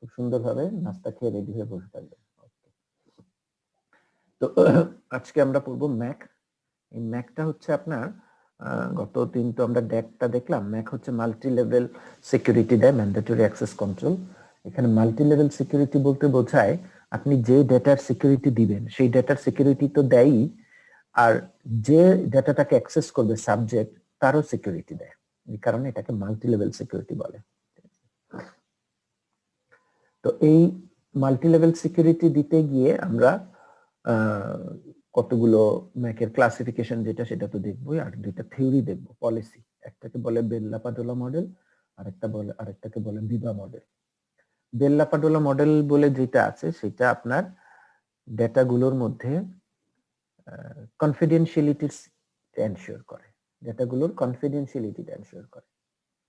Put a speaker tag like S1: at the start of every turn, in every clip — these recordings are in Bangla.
S1: খুব সুন্দরভাবে নাস্তা খেয়ে রেডি হয়ে বসে থাকবেন। তো আজকে আমরা পড়বো ম্যাক। এই ম্যাকটা হচ্ছে আপনার গত দিন তো আমরা ড্যাকটা দেখলাম। ম্যাক হচ্ছে মাল্টি লেভেল সিকিউরিটি দেয়, ম্যান্ডেটরি অ্যাক্সেস কন্ট্রোল। এখানে মাল্টি লেভেল সিকিউরিটি বলতে বোঝায় আপনি যে ডেটার সিকিউরিটি দিবেন সেই ডেটার সিকিউরিটি তো দেয়ই, আর যে ডেটাটাকে অ্যাক্সেস করবে সাবজেক্ট তারও সিকিউরিটি দেয়। এই কারণে এটাকে মাল্টি লেভেল সিকিউরিটি বলে। তো এই মাল্টি লেভেল সিকিউরিটি দিতে গিয়ে আমরা কতগুলো ম্যাকের ক্লাসিফিকেশন যেটা সেটা তো দেখবোই, আর দুইটা থিওরি দেখবো, পলিসি। একটাকে বলে বেল লাপাডুলা মডেল, আরেকটাকে বলে বিবা মডেল। বেল লাপাডুলা মডেল বলে যেটা আছে সেটা আপনার ডেটাগুলোর মধ্যে কনফিডেন্সিয়ালিটি এনশিওর করে, ডেটাগুলোর কনফিডেন্সিয়ালিটি এনশিওর করে।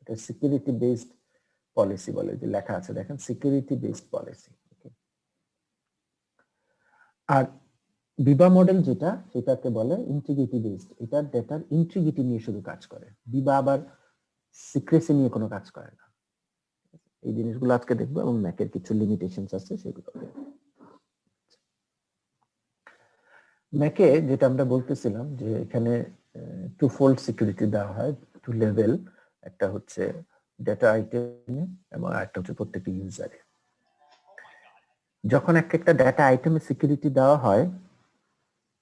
S1: এটা সিকিউরিটি বেসড পলিসি বলে, যে লেখা আছে দেখেন সিকিউরিটি বেসড পলিসি। আর বিবা মডেল যেটা সেটাকে বলে ইন্টিগ্রিটি বেসড, এটা ডেটার ইন্টিগ্রিটি নিয়ে শুধু কাজ করে। বিবা আবার সিক্রেসি নিয়ে কোনো কাজ করে না। এই জিনিসগুলো আজকে দেখবো এবং ম্যাকের কিছু লিমিটেশনস আছে সেগুলো। ম্যাকে যেটা আমরা বলতেছিলাম যে এখানে টু ফোল্ড সিকিউরিটি দেওয়া হয়, টু লেভেল। একটা হচ্ছে ডেটা আইটেমে এবং আরেকটা হচ্ছে প্রত্যেকটা ইউজারে। যখন একটা ডেটা আইটেমে সিকিউরিটি দেওয়া হয়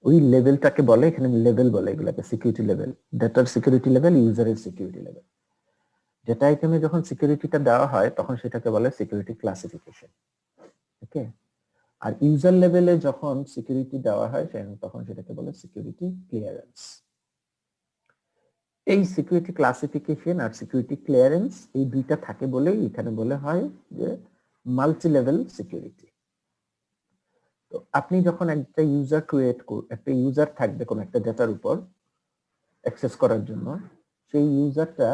S1: ওই লেভেলটাকে বলে, এখানে লেভেল বলে এগুলাকে, সিকিউরিটি লেভেল। ডেটার সিকিউরিটি লেভেল, ইউজারের সিকিউরিটি লেভেল। ডেটা আইটেমে যখন সিকিউরিটিটা দেওয়া হয় তখন সেটাকে বলে সিকিউরিটি ক্লাসিফিকেশন। ওকে, আর ইউজার লেভেলে যখন সিকিউরিটি দেওয়া হয় তখন সেটাকে বলে সিকিউরিটি ক্লিয়ারেন্স। এই সিকিউরিটি ক্লাসিফিকেশন আর সিকিউরিটি ক্লিয়ারেন্স এই দুইটা থাকে বলেই এখানে বলে হয় যে মাল্টি লেভেল সিকিউরিটি। তো আপনি যখন একটা ইউজার একটা ইউজার থাকবে কোন একটা ডেটার উপর অ্যাক্সেস করার জন্য, সেই ইউজারটা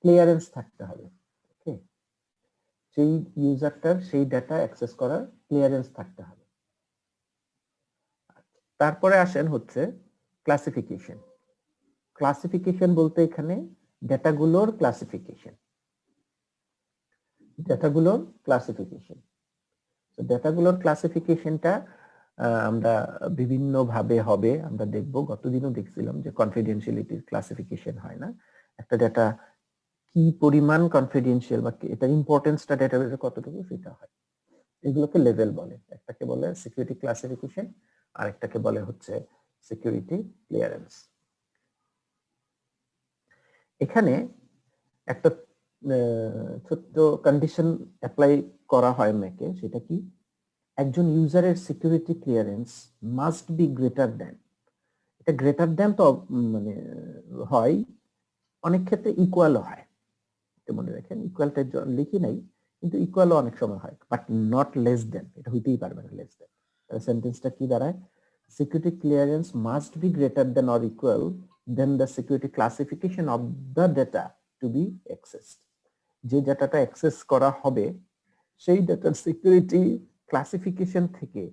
S1: ক্লিয়ারেন্স থাকতে হবে। ওকে, সেই ইউজারটার সেই ডেটা অ্যাক্সেস করার ক্লিয়ারেন্স থাকতে হবে। তারপরে আসেন হচ্ছে ক্লাসিফিকেশন। ক্লাসিফিকেশন বলতে এখানে ডেটাগুলোর ক্লাসিফিকেশন, ডেটাগুলোর ক্লাসিফিকেশন। তো ডেটাগুলোর ক্লাসিফিকেশনটা আমরা বিভিন্ন ভাবে হবে আমরা দেখব। গতদিনও দেখছিলাম যে কনফিডেন্সিয়ালিটির ক্লাসিফিকেশন হয় না, একটা ডেটা কি পরিমাণ কনফিডেন্সিয়াল বা এটার ইম্পর্টেন্সটা ডেটাবেসে কতটুকু সেটা হয়। এগুলোকে লেভেল বলে, একটাকে বলে সিকিউরিটি ক্লাসিফিকেশন আর একটাকে বলে হচ্ছে সিকিউরিটি ক্লিয়ারেন্স। এখানে একটা ছোট্ট কন্ডিশন অ্যাপ্লাই করা হয় ম্যাকে, সেটা কি, একজন ইউজারের security clearance must be greater than. এটা গ্রেটার দ্যান তো মানে হয়, অনেক ক্ষেত্রে ইকুয়ালও হয়। মনে রাখেন ইকুয়ালটা লিখি নাই, কিন্তু ইকুয়ালও অনেক সময় হয়, বাট নট লেস দ্যান। এটা হইতেই পারবে না লেস দ্যান। তাহলে সেন্টেন্সটা কি দাঁড়ায়, security clearance must be greater than or equal then the security classification of the data to be accessed. যে ডেটাটা অ্যাক্সেস করা হবে সেই ডেটার সিকিউরিটি ক্লাসিফিকেশন থেকে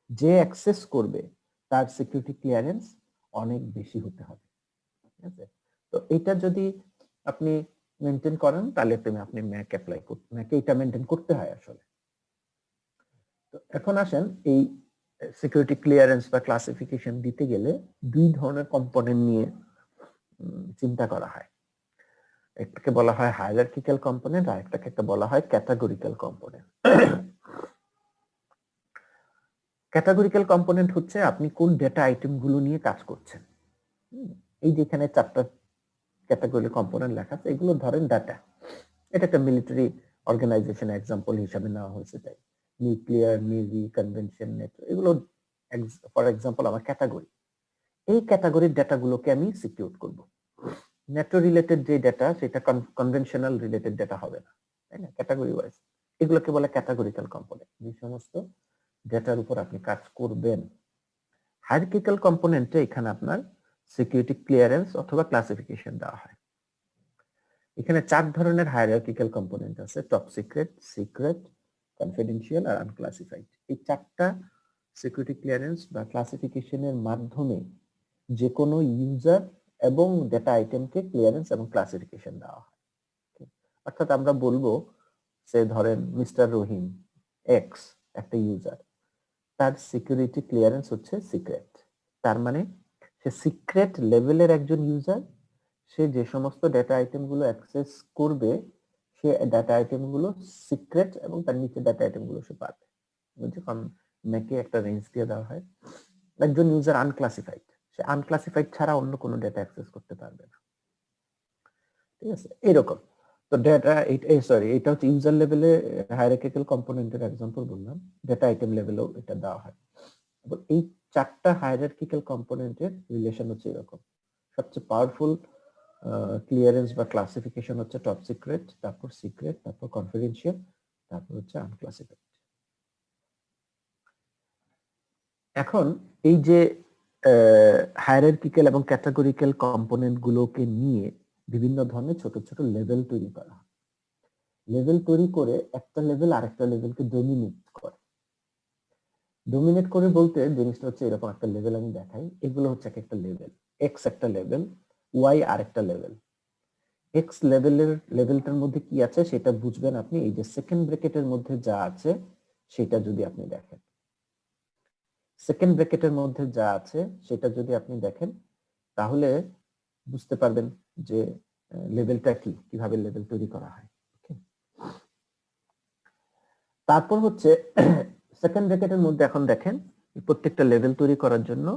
S1: যে অ্যাক্সেস করবে তার সিকিউরিটি ক্লিয়ারেন্স অনেক বেশি হতে হবে। ঠিক আছে, তো এটা যদি আপনি মেনটেন করেন তাহলে আপনি ম্যাক অ্যাপ্লাই করতে, ম্যাকে এটা মেনটেন করতে হয় আসলে। তো এখন আসেন এই সিকিউরিটি ক্লিয়ারেন্স বা ক্লাসিফিকেশন দিতে গেলে দুই ধরনের কম্পোনেন্ট নিয়ে চিন্তা করা হয়। একটাকে বলা হয় হায়ারার্কিক্যাল কম্পোনেন্ট আর একটাকে বলা হয় ক্যাটাগরিক্যাল কম্পোনেন্ট। ক্যাটাগরিক্যাল কম্পোনেন্ট হচ্ছে আপনি কোন ডেটা আইটেম গুলো নিয়ে কাজ করছেন। এই যে এখানে চারটা ক্যাটাগরি কম্পোনেন্ট লেখা আছে, এগুলো ধরেন ডাটা। এটা একটা মিলিটারি অর্গানাইজেশন এক্সাম্পল হিসাবে নেওয়া হয়েছে, তাই নিউক্লিয়ার, নেভি, কনভেনশন, নেটো, এগুলো ফর এক্সাম্পল আমার ক্যাটাগরি। এই ক্যাটাগরির ডেটাগুলোকে আমি সিকিউর করব। নেটো রিলেটেড যে ডেটা সেটা কনভেনশনাল রিলেটেড ডেটা হবে না, তাই না, ক্যাটাগরি ওয়াইজ। এগুলোকে বলে ক্যাটাগরিক্যাল কম্পোনেন্ট, যে সমস্ত ডেটার উপর আপনি কাজ করবেন। হায়ারার্কিক্যাল কম্পোনেন্টে এখানে আপনার সিকিউরিটি ক্লিয়ারেন্স অথবা ক্লাসিফিকেশন দেওয়া হয়। এখানে চার ধরনের হায়ারার্কিক্যাল কম্পোনেন্ট আছে, টপ সিক্রেট, সিক্রেট, কনফিডেন্সিয়াল আর আনক্লাসিফাইড। এই চারটা সিকিউরিটি ক্লিয়ারেন্স বা ক্লাসিফিকেশনের মাধ্যমে যে কোনো ইউজার এবং ডেটা আইটেমকে ক্লিয়ারেন্স এবং ক্লাসিফিকেশন দেওয়া হয়। অর্থাৎ আমরা বলবো সে ধরেন মিস্টার রহিম এক্স একটা ইউজার, তার সিকিউরিটি ক্লিয়ারেন্স হচ্ছে সিক্রেট। তার মানে সে সিক্রেট লেভেলের একজন ইউজার, সে যে সমস্ত ডেটা আইটেমগুলো অ্যাক্সেস করবে সে ডেটা আইটেমগুলো সিক্রেট এবং তার নিচে ডেটা আইটেমগুলো সে পাবে। যখন ম্যাকে একটা রেঞ্জ দিয়ে দেওয়া হয়, একজন ইউজার আনক্লাসিফাইড, সে আনক্লাসিফাইড ছাড়া অন্য কোনো ডেটা অ্যাক্সেস করতে পারবে না, ঠিক আছে? এরকম। তো ডেটা সরি, এটা হচ্ছে ইউজার লেভেলে হায়ারার্কিক্যাল কম্পোনেন্টের এক্সাম্পল বললাম, ডেটা আইটেম লেভেলেও এটা দেওয়া হয়। এবং এই চারটা হায়ারার্কিক্যাল কম্পোনেন্টের রিলেশন হচ্ছে এরকম। সবচেয়ে পাওয়ারফুল ক্লিয়ারেন্স বা ক্লাসিফিকেশন হচ্ছে টপ সিক্রেট, তারপর সিক্রেট, তারপর কনফিডেন্সিয়াল, তারপর হচ্ছে আনক্লাসিফাইড। এখন এই যে হায়ারার্কিক্যাল এবং ক্যাটাগরিক্যাল কম্পোনেন্ট গুলোকে নিয়ে বিভিন্ন ধরনের ছোট ছোট লেভেল তৈরি করা হয়। লেভেল তৈরি করে একটা লেভেল আরেকটা লেভেলকে ডমিনেট করে। ডমিনেট করে বলতে জিনিসটা হচ্ছে এরকম, একটা লেভেল আমি দেখাই, এগুলো হচ্ছে একটা লেভেল, এক্স একটা লেভেল, ওয়াই আরেকটা লেভেল। এক্স লেভেলটার মধ্যে কি আছে সেটা বুঝবেন আপনি এই যে সেকেন্ড ব্র্যাকেটের মধ্যে যা আছে সেটা যদি আপনি দেখেন, সেকেন্ড ব্র্যাকেটের মধ্যে যা আছে সেটা যদি আপনি দেখেন তাহলে বুঝতে পারবেন যে লেভেলটা কি, কিভাবে লেভেল তৈরি করা হয়। তারপর হচ্ছে সেকেন্ড ব্র্যাকেটের মধ্যে এখন দেখেন প্রত্যেকটা লেভেল তৈরি করার জন্য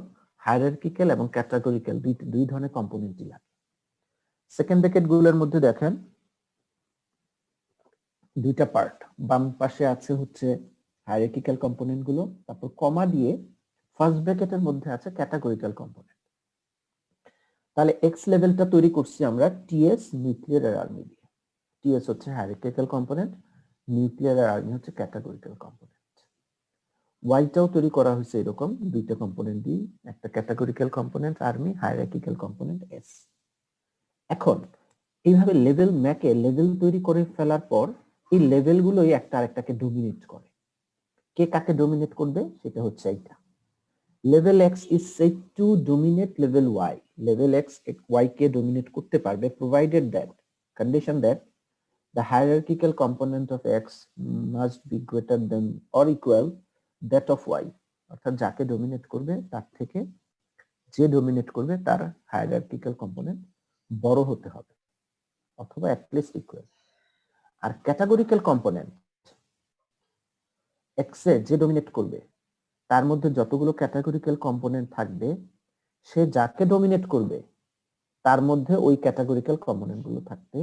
S1: হায়ারার্কিক্যাল এবং ক্যাটাগরিক্যাল দুই ধরনের কম্পোনেন্টই লাগে। সেকেন্ড ব্র্যাকেট গুলোর মধ্যে দেখেন দুইটা পার্ট, বাম পাশে আছে হচ্ছে হায়ারার্কিক্যাল কম্পোনেন্ট গুলো, তারপর কমা দিয়ে ফার্স্ট ব্র্যাকেটের মধ্যে আছে ক্যাটাগরিক্যাল কম্পোনেন্ট। তাহলে এক্স লেভেলটা তৈরি করছি আমরা টিএস নিউক্লিয়ার আর আর্মি দিয়ে। টিএস হচ্ছে হায়ারার্কিক্যাল কম্পোনেন্ট, নিউক্লিয়ার আর আর্মি হচ্ছে ক্যাটাগরিক্যাল কম্পোনেন্ট। ওয়াইটাও তৈরি করা হয়েছে এরকম দুইটা কম্পোনেন্ট দিয়ে, একটা categorical component army, hierarchical component S. এখন এইভাবে লেভেল ম্যাকে লেভেল তৈরি করে ফেলার পর এই লেভেলগুলোই একটা আরেকটাকে ডমিনেট করে। কে কাকে ডমিনেট করবে সেটা হচ্ছে এইটা। Level X is said to dominate level Y. Level X Y কে ডমিনেট করতে পারবে provided that, condition that the hierarchical component of x must be greater than or equal that of y। অর্থাৎ যাকে ডমিনেট করবে তার থেকে যে ডমিনেট করবে তার হায়ারার্কিক্যাল কম্পোনেন্ট বড় হতে হবে অথবা অ্যাট লিস্ট ইকুয়াল। আর ক্যাটাগরিক্যাল কম্পোনেন্ট এক্স এ যে ডমিনেট করবে তার মধ্যে যতগুলো ক্যাটাগরিক্যাল কম্পোনেন্ট থাকবে সে যাকে ডমিনেট করবে তার মধ্যে ওই ক্যাটাগরিক্যাল কম্পোনেন্ট গুলো থাকতে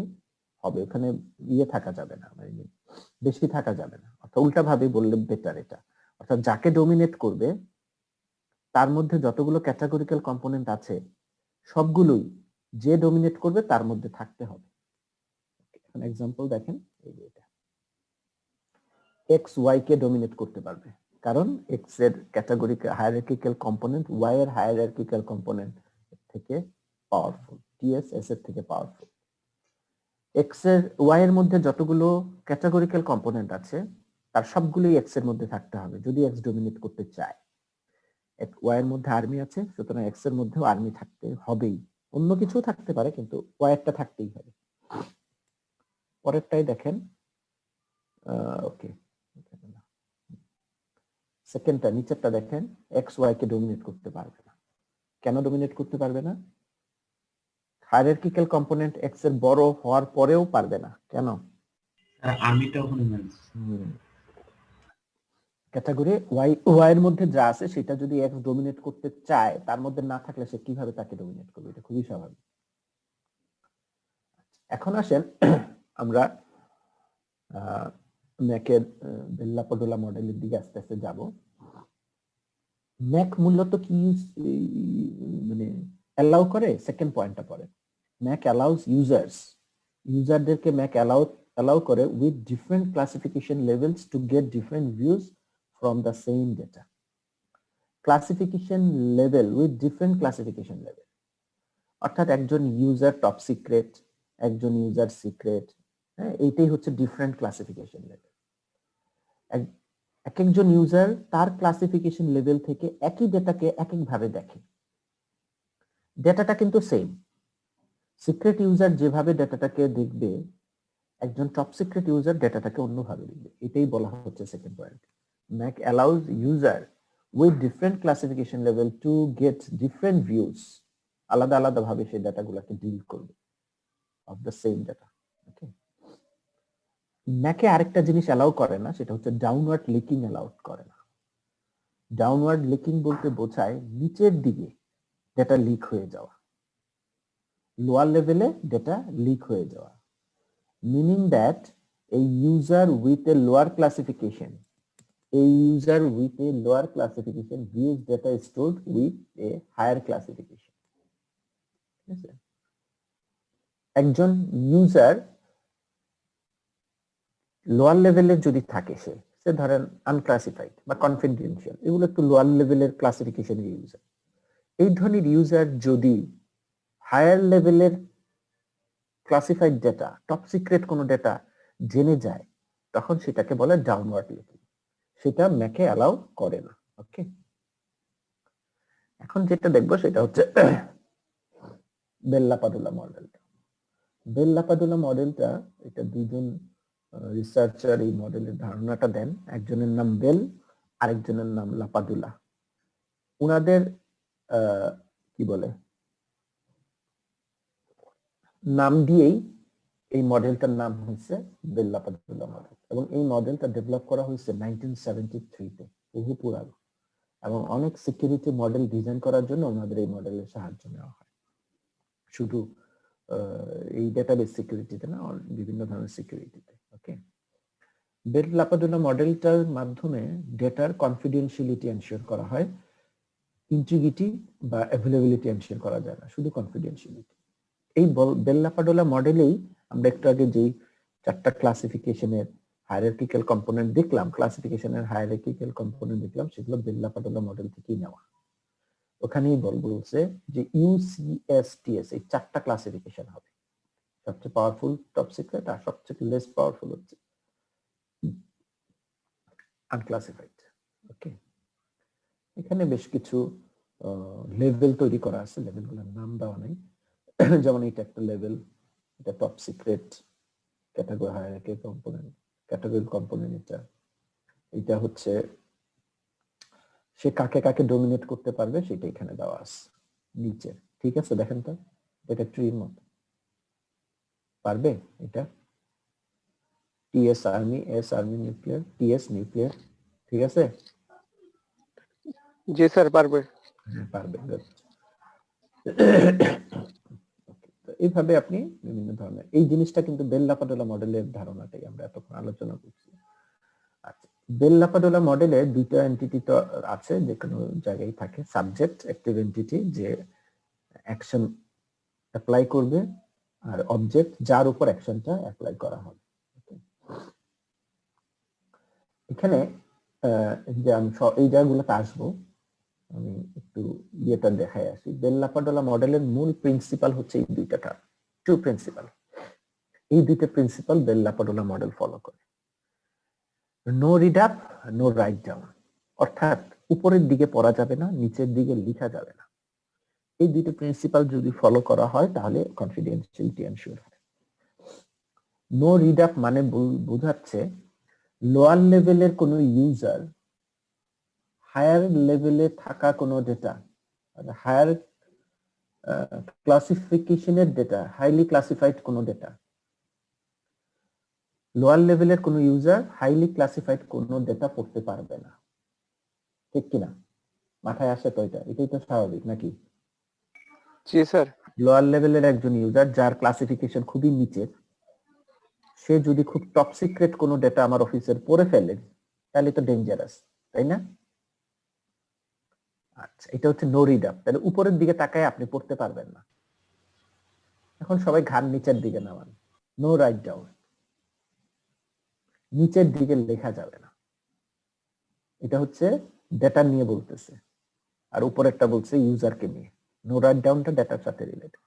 S1: হবে, ওখানে ইয়ে থাকা যাবে না, মানে বেশি থাকা যাবে না। অর্থাৎ উল্টা ভাবে বললে বেটার এটা, অর্থাৎ যাকে ডমিনেট করবে তার মধ্যে যতগুলো ক্যাটাগরিক্যাল কম্পোনেন্ট আছে সবগুলোই যে ডমিনেট করবে তার মধ্যে থাকতে হবে। এখন এক্সাম্পল দেখেন, এই যে এটা এক্স ওয়াই কে ডমিনেট করতে পারবে কারণ এক্স এর ক্যাটাগরিক্যাল হায়ারার্কিক্যাল কম্পোনেন্ট ওয়াই এর হায়ারার্কিক্যাল কম্পোনেন্ট থেকে পাওয়ারফুল, টিএস এস এর থেকে পাওয়ারফুল। এক্স এর ওয়াই এর মধ্যে যতগুলো ক্যাটাগরিক্যাল কম্পোনেন্ট আছে তার সবগুলোই এক্স এর মধ্যে থাকতে হবে যদি এক্স ডমিনেট করতে চায়। ওয়াই এর মধ্যে আর্মি আছে সুতরাং এক্স এর মধ্যেও আর্মি থাকতে হবেই, অন্য কিছু থাকতে পারে কিন্তু ওয়াই এরটা থাকতেই হবে। পরেরটাই দেখেন, ওকে সেকেন্ডটা নিচেরটা দেখেন, এক্স ওয়াই কে ডমিনেট করতে পারবে না। কেন ডমিনেট করতে পারবে না? হায়ারার্কিক্যাল কম্পোনেন্ট এক্স এর বড় হওয়ার পরেও পারবে না। কেন?
S2: আর্মিটা ওখানে ম্যানেজ
S1: ক্যাটাগরি ওয়াই এর মধ্যে যা আছে সেটা যদি এক্স ডমিনেট করতে চায় তার মধ্যে না থাকলে সে কিভাবে তাকে ডমিনেট করবে, এটা খুবই স্বাভাবিক। এখন আসেন আমরা ম্যাকের বেল্লা পডোলা মডেলের দিকে আস্তে আস্তে যাব। ম্যাক মূলত কি মানে অ্যালাউ করে, সেকেন্ড পয়েন্টটা পরে। ম্যাক অ্যালাউজ ইউজারদেরকে ম্যাক অ্যালাউ করে with different classification levels to get different views from the same data. Classification level with different classification level, অর্থাৎ একজন ইউজার টপ সিক্রেট, একজন ইউজার সিক্রেট, হ্যাঁ এইটাই হচ্ছে ডিফারেন্ট ক্লাসিফিকেশন লেভেল। এক একজন ইউজার তার ক্লাসিফিকেশন লেভেল থেকে একই ডেটাকে এক এক ভাবে দেখে। ডেটাটা কিন্তু সেম, সিক্রেট ইউজার যেভাবে ডেটাটাকে দেখবে একজন টপ সিক্রেট ইউজার ডেটাটাকে অন্যভাবে লিখবে, এটাই বলা হচ্ছে second point. Mac allows user with different classification level to get different views, আলাদা আলাদা ভাবে সেই ডাটাগুলোকে ডিল করবে অফ দ্য সেম ডাটা। ওকে, ম্যাকে আরেকটা জিনিস অ্যালাউ করে না, সেটা হচ্ছে ডাউনওয়ার্ড লিকিং অ্যালাউ করে না। ডাউনওয়ার্ড লিকিং বলতে বোঝায় নিচের দিকে ডেটা লিক হয়ে যাওয়া, লোয়ার লেভেলে ডেটা লিক হয়ে যাওয়া, meaning that a user with a lower classification views data stored with a higher classification. একজন ইউজার লোয়ার লেভেলের যদি থাকে, সে ধরেন আনক্লাসিফাইড বা কনফিডেন্সিয়াল, এগুলো একটু লোয়ার লেভেলের ক্লাসিফিকেশনের ইউজার। এই ধরনের ইউজার যদি হায়ার লেভেলের ক্লাসিফাইড ডেটা, টপ সিক্রেট কোনো ডেটা জেনে যায়, তখন সেটাকে বলে ডাউনওয়ার্ড লিকিং। সেটা ম্যাকে অ্যালাউ করে না। ওকে, এখন যেটা দেখবো সেটা হচ্ছে বেল লাপাডুলা মডেলটা। বেল লাপাডুলা মডেলটা, এটা দুজন রিসার্চার এই মডেলের ধারণাটা দেন। একজনের নাম বেল, আরেকজনের নাম লাপাডুলা। উনাদের কি বলে নাম দিয়েই এই মডেলটার নাম হয়েছে বেল লাপাডুলা মডেল, এবং এই মডেলটা ডেভেলপ করা হয়েছে 1973-তে, বহু পুরানো। এবং অনেক সিকিউরিটি মডেল ডিজাইন করার জন্য ওনাদের এই মডেলের সাহায্য নেওয়া হয়, শুধু এই ডেটাবেস সিকিউরিটিতে না, বিভিন্ন ধরনের সিকিউরিটিতে। ওকে, বেল লাপাডুলা মডেলটার মাধ্যমে ডেটার কনফিডেন্সিয়ালিটি এনশিওর করা হয়, ইন্টিগ্রিটি বা অ্যাভেলেবিলিটি এনশিওর করা যায় না, শুধু কনফিডেন্সিয়ালিটি। এই বেল লাপাডুলা মডেলেই আমরা একটু আগে যেই চারটা ক্লাসিফিকেশনের হায়ারার্কিক্যাল কম্পোনেন্ট দেখলাম, ক্লাসিফিকেশনের হায়ারার্কিক্যাল কম্পোনেন্ট দেখলাম, সেগুলো বেল লাপাডুলা মডেল থেকেই নেওয়া। ওখানেই বলছে যে ইউসিএসটিএস এই চারটা ক্লাসিফিকেশন হবে, সবচেয়ে পাওয়ারফুল টপ সিক্রেট, আর সবচেয়ে লেস পাওয়ারফুল হচ্ছে আনক্লাসিফাইড। ওকে, এখানে বেশ কিছু লেভেল তৈরি করা আছে, লেভেলগুলোর নাম দেওয়া নেই। যেমন এটা একটা লেভেল, এটা top secret category hierarchy component, category component. এটা হচ্ছে সে কাকে কাকে ডমিনেট করতে পারবে সেটা এখানে দেওয়া আছে নিচে। ঠিক আছে, দেখেন তো, এটা ট্রির মতো পারবে। এটা TS army, S army nuclear, TS nuclear. ঠিক আছে,
S3: জি স্যার পারবে।
S1: পারবে। এইভাবে আপনি বিভিন্ন ধরনের, এই জিনিসটা কিন্তু বেল লাপাডুলা মডেলের ধারণাটাই আমরা এতক্ষণ আলোচনা করছি। আচ্ছা, বেল লাপাডুলা মডেলে দুইটা এন্টিটি তো আছে, যে কোনো জায়গায় থাকে, সাবজেক্ট অ্যাক্টিভ এন্টিটি, যে অ্যাকশন অ্যাপ্লাই করবে, আর অবজেক্ট যার উপর অ্যাকশনটা অ্যাপ্লাই করা হবে। এখানে যে আমি এই জায়গাগুলোতে আসবো, আমি একটু ইয়েটা দেখাই আসি। বেল লাপাডুলা মডেলের মূল প্রিন্সিপাল হচ্ছে এই দুইটা, টু প্রিন্সিপাল। এই দুইটা principle Bell LaPadula model follow করে। No read up, no write down, অর্থাৎ উপরের দিকে পড়া যাবে না, নিচের দিকে লেখা যাবে না। এই দুইটা প্রিন্সিপাল যদি ফলো করা হয় তাহলে কনফিডেন্সিয়ালিটি এনশিওর হয়। নো রিড আপ মানে বোঝাচ্ছে লোয়ার লেভেলের কোনো ইউজার হায়ার লেভেলে থাকা কোনো ডেটা, হায়ার ক্লাসিফিকেশনের ডেটা, হাইলি ক্লাসিফাইড কোনো ডেটা, লোয়ার লেভেলের কোনো ইউজার হাইলি ক্লাসিফাইড কোনো ডেটা পড়তে পারবে না। ঠিক কিনা? মাথায় আসে তো? এটাই তো স্বাভাবিক নাকি?
S3: জি স্যার।
S1: লোয়ার লেভেলের একজন ইউজার যার ক্লাসিফিকেশন খুবই নিচের, সে যদি খুব টপ সিক্রেট কোনো ডেটা আমার অফিসের পড়ে ফেলে, তাহলে তো ডেঞ্জারাস, তাই না? আচ্ছা, এটা হচ্ছে নো রিড আপ, তাহলে উপরের দিকে তাকায় আপনি পড়তে পারবেন না। এখন সবাই ঘাড় নিচের দিকে নামান। নো রাইট ডাউন, নিচের দিকে লেখা যাবে না। এটা হচ্ছে ডেটা নিয়ে বলতেছে, আর উপরেরটা বলছে ইউজারকে নিয়ে। নো রাইট ডাউনটা ডেটার সাথে রিলেটেড।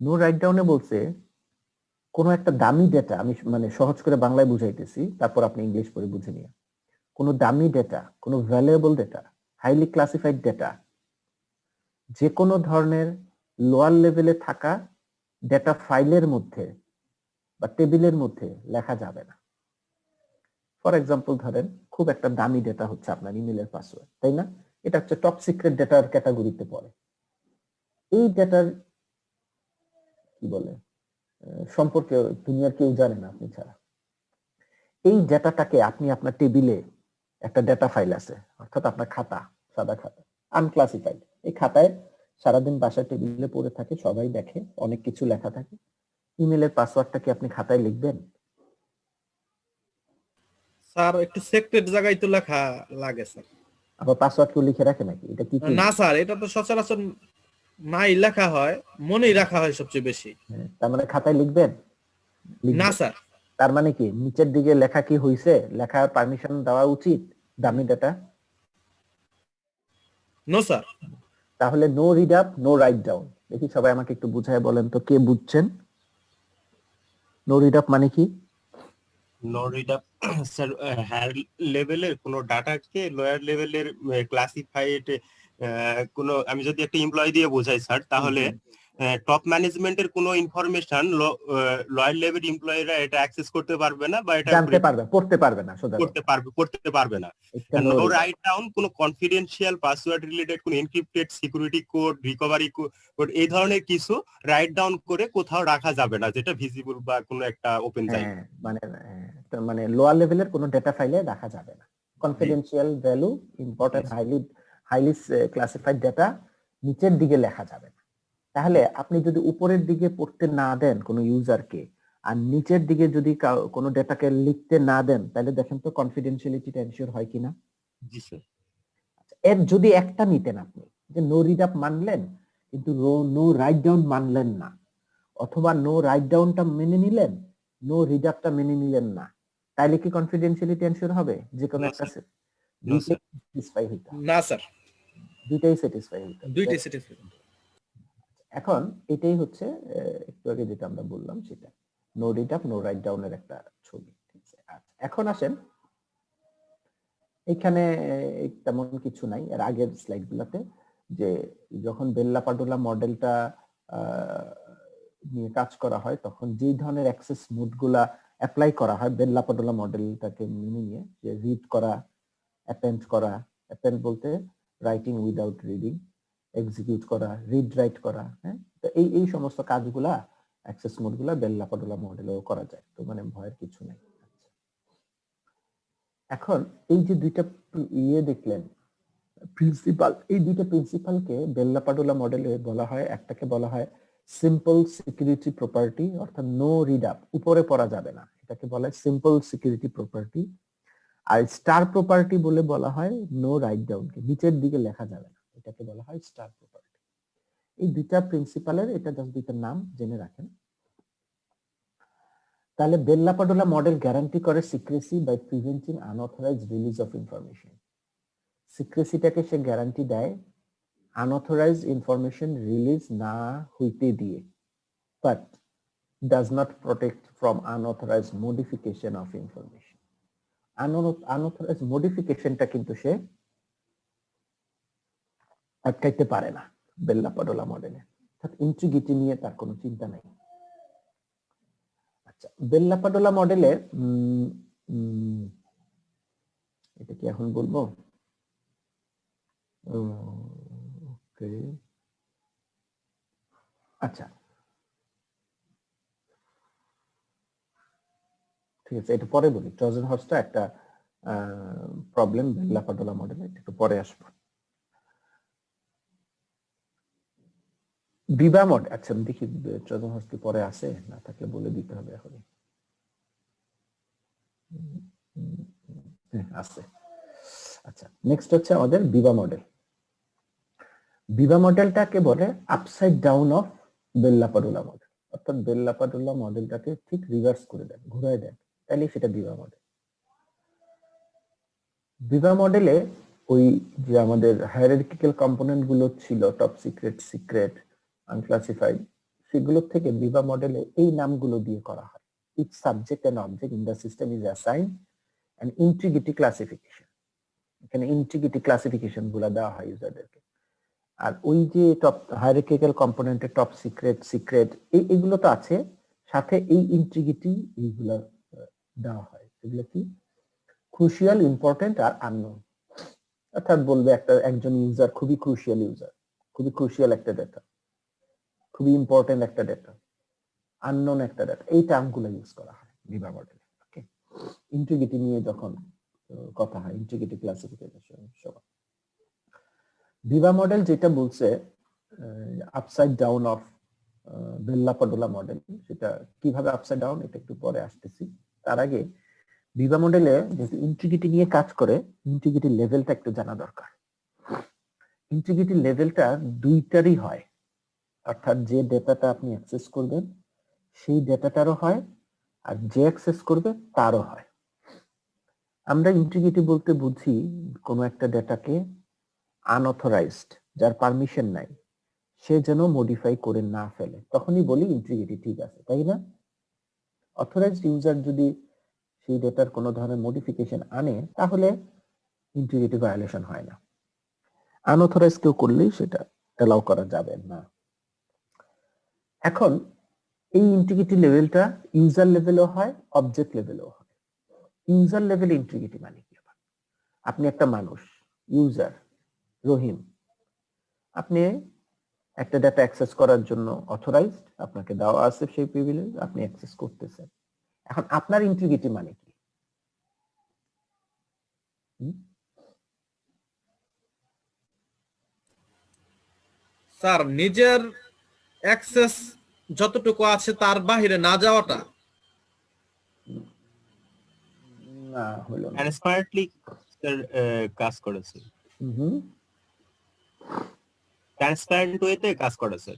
S1: নো রাইট ডাউনে বলছে কোনো একটা দামি ডেটা, আমি মানে সহজ করে বাংলায় বুঝাইতেছি, তারপর আপনি ইংলিশ পড়ে বুঝে নিয়ে। কোনো দামি ডেটা, কোনো valuable data, highly classified data, যে কোনো ধরনের লোয়ার লেভেলে থাকা ডেটা ফাইলের মধ্যে বা টেবিলের মধ্যে লেখা যাবে না। ফর এক্সাম্পল ধরেন খুব একটা দামি ডেটা হচ্ছে আপনার ইমেলের পাসওয়ার্ড, তাই না? এটা হচ্ছে টপ সিক্রেট ডেটার ক্যাটাগরিতে পড়ে। এই ডেটার কি বলে সম্পর্কে দুনিয়ার কেউ জানে না আপনি ছাড়া। এই ডেটাটাকে আপনি আপনার টেবিলে একটা ডেটা ফাইল আছে, অর্থাৎ আপনার খাতা, সাদা খাতা, আনক্লাসিফাইড। এই খাতায় সারাদিন বাসায় টেবিলে পড়ে থাকে, সবাই দেখে, অনেক কিছু লেখা থাকে। ইমেলের পাসওয়ার্ডটা কি আপনি খাতায় লিখবেন?
S4: স্যার একটু সিক্রেট জায়গায় তো লেখা লাগে স্যার।
S1: আবার পাসওয়ার্ড কেউ লিখে রাখে নাকি? এটা কি
S4: না স্যার, এটা তো সচরাচর নাই লেখা হয়, মনেই রাখা হয় সবচেয়ে বেশি।
S1: তার মানে খাতায় লিখবেন?
S4: না স্যার।
S1: তার মানে কি নিচের দিকে লেখা কি হইছে? লেখার পারমিশন দেওয়া উচিত দামি ডেটা?
S4: No sir.
S1: তাহলে no read up, no write down. দেখি সবাই আমাকে একটু বুঝায় বলেন তো, কে বুঝছেন? নো রিড আপ মানে কি?
S5: No read up sir higher লেভেলের কোনো ডাটাকে লোয়ার লেভেলের ক্লাসিফাইড কোনো, আমি যদি একটা এমপ্লয়ি দিয়ে বোঝাই স্যার, তাহলে টপ ম্যানেজমেন্টের কোনো ইনফরমেশন লোয়ার লেভেল এমপ্লয়িরা এটা অ্যাক্সেস করতে পারবে না বা এটা
S1: জানতে পারবে, পড়তে পারবে না, সোজা
S5: করতে পারবে না। নো রাইট ডাউন কোনো কনফিডেন্সিয়াল পাসওয়ার্ড রিলেটেড কোনো encrypted security code, recovery code, এই ধরনের কিছু রাইট ডাউন করে কোথাও রাখা যাবে না যেটা ভিজিবল বা কোনো একটা ওপেন যায়।
S1: মানে লোয়ার লেভেলের কোনো ডেটা ফাইলে রাখা যাবে না। Confidential value, important, highly classified data নিচের দিকে লেখা যাবে না। তাহলে আপনি যদি উপরের দিকে পড়তে না দেন কোনো ইউজারকে, আর নিচের দিকে যদি কোনো ডেটাকে লিখতে না দেন, তাহলে দেখেন তো কনফিডেন্সিয়ালিটিটা এনশিওর হয় কিনা?
S5: জি স্যার।
S1: এর যদি একটা নিতেন আপনি, যে নো রিড আপ মানলেন কিন্তু নো রাইট ডাউন মানলেন না, অথবা নো রাইট ডাউনটা মেনে নিলেন, নো রিড আপটা মেনে নিলেন না, তাহলে কি কনফিডেন্সিয়ালিটি এনশিওর হবে? যে কোনো একটা স্যাটিসফাই হইতো
S4: না স্যার,
S1: দুইটাই স্যাটিসফাই হইতো।
S4: দুইটাই স্যাটিসফাই।
S1: এখন এটাই হচ্ছে একটু আগে যেটা আমরা বললাম সেটা, no read up no write ডাউনের একটা ছবি। ঠিক আছে, আচ্ছা এখন আসেন, এখানে তেমন কিছু নাই এর আগের স্লাইড গুলাতে, যে যখন বেল লাপাডুলা মডেলটা নিয়ে কাজ করা হয় তখন যে ধরনের অ্যাক্সেস মোড গুলা অ্যাপ্লাই করা হয় বেল লাপাডুলা মডেলটাকে মেনে নিয়ে, যে রিড করা, অ্যাপেন্ড করা, অ্যাপেন্ড বলতে রাইটিং উইদাউট রিডিং, এক্সিকিউট করা, রিড রাইট করা, হ্যাঁ, তো এই সমস্ত কাজগুলা অ্যাক্সেস মোডগুলা বেল লাপাডুলা মডেলেও করা যায়, তো মানে ভয়ের কিছু নাই। এখন এই যে দুইটা দেখলেন প্রিন্সিপাল, এই দুইটা প্রিন্সিপালকে বেল লাপাডুলা মডেলে বলা হয়, একটাকে বলা হয় সিম্পল সিকিউরিটি প্রপার্টি, অর্থাৎ নো রিড আপ, উপরে পড়া যাবে না, এটাকে বলা হয় সিম্পল সিকিউরিটি প্রপার্টি। আর স্টার প্রপার্টি বলে বলা হয় নো রাইট ডাউনকে, নিচের দিকে লেখা যাবে না, এটাকে বলা হয় স্টার প্রপার্টি। এই দুইটা প্রিন্সিপালের এটা জাস্ট দুইটা নাম জেনে রাখেন। তাহলে বেল লাপাডুলা মডেল গ্যারান্টি করে secrecy by preventing unauthorised release of information. সিক্রেসিটাকে সে গ্যারান্টি দেয় আনঅথরাইজড ইনফরমেশন রিলিজ না হইতে দিয়ে, but does not protect from unauthorised modification of information. Unauthorised মডিফিকেশনটা কিন্তু সে আটকাইতে পারে না বেল লাপাডুলা মডেলে, অর্থাৎ ইন্টিগ্রিটি নিয়ে তার কোনো চিন্তা নাই। আচ্ছা, বেল লাপাডুলা মডেলে এটা কি এখন বলবো? ওকে, আচ্ছা ঠিক আছে, এটা পরে বলি। ট্রোজান হর্সটা একটা প্রবলেম বেল লাপাডুলা মডেলে, একটু পরে আসবো। বিবা মডেল, আচ্ছা দেখি ট্রোজান হর্স কি পরে আসে, না থাকলে বলে দিতে হবে এখনই। আছে। আচ্ছা, নেক্সট হচ্ছে আমাদের বিবা মডেল। বিবা মডেলটাকে বলে upside down of Bell LaPadula model, অর্থাৎ বেল লাপাডুলা মডেলটাকে ঠিক রিভার্স করে দেন, ঘুরায় দেন, তাহলে সেটা বিবা মডেল। বিবা মডেলে ওই যে আমাদের হায়ারার্কিক্যাল কম্পোনেন্ট গুলো ছিল, টপ সিক্রেট, সিক্রেট, আনক্লাসিফাইড, সেগুলো থেকে বিবা মডেলে এই নামগুলো দিয়ে করা হয়। Each subject and object in the system is assigned an integrity classification. এখানে ইন্টিগ্রিটি ক্লাসিফিকেশন গুলো দেওয়া হয় ইউজারদেরকে। আর ওই যে টপ হায়ারার্কিক্যাল কম্পোনেন্টের টপ সিক্রেট, সিক্রেট, এইগুলো তো আছে, সাথে এই ইন্টিগ্রিটি এইগুলা দেওয়া হয়, এগুলো কি ক্রুশিয়াল, ইম্পর্টেন্ট আর আননোন। অর্থাৎ বলবে একজন ইউজার খুবই ক্রুশিয়াল ইউজার, খুবই ক্রুশিয়াল একটা ডেটা, খুবই ইম্পর্টেন্ট একটা ডেটা, আননোন একটা ডেটা, এই টার্মগুলো ইউজ করা হয় ভিভা মডেলে। ওকে, ইন্টিগ্রিটি নিয়ে যখন কথা হয়, ইন্টিগ্রিটি ক্লাসিফিকেশন সব, ভিভা মডেল যেটা বলছে upside down of Bell LaPadula model, সেটা কিভাবে আপসাইড ডাউন এটা একটু পরে আসতেছি। তার আগে ভিভা মডেলে যেহেতু ইন্টিগ্রিটি নিয়ে কাজ করে, ইন্টিগ্রিটি লেভেলটা একটু জানা দরকার। ইন্টিগ্রিটি লেভেলটা দুইটারই হয়, অর্থাৎ যে ডেটাটা আপনি অ্যাক্সেস করবেন সেই ডেটাটারও হয়, আর যে অ্যাক্সেস করবে তারও হয়। আমরা ইন্টিগ্রিটি বলতে বুঝি কোনো একটা ডেটাকে আনঅথরাইজড, যার পারমিশন নাই, সে যেন মডিফাই করে না ফেলে, তখনই বলি ইন্টিগ্রিটি ঠিক আছে, তাই না? অথরাইজড ইউজার যদি সেই ডেটার কোনো ধরনের মডিফিকেশন আনে তাহলে ইন্টিগ্রিটি ভায়োলেশন হয় না। আনঅথরাইজড কেউ করলেই সেটা অ্যালাউ করা যাবে না। এখন এই ইন্টিগ্রিটি লেভেলটা ইউজার লেভেলও হয়, অবজেক্ট লেভেলও হয়। ইউজার লেভেল ইন্টিগ্রিটি মানে কি? আপনি একটা মানুষ, ইউজার রহিম, আপনি একটা ডেটা অ্যাক্সেস করার জন্য অথরাইজড, আপনাকে দেওয়া আছে সেই প্রিভিলেজ, আপনি অ্যাক্সেস করতেছেন। এখন আপনার ইন্টিগ্রিটি মানে কি?
S4: স্যার নিজের অ্যাক্সেস যতটুকু আছে তার বাহিরে না যাওয়াটা।
S1: না, হলো না।
S5: ট্রান্সপারেন্টলি কাজ করেছে, ট্রান্সপারেন্ট ওয়েতে কাজ করেছে,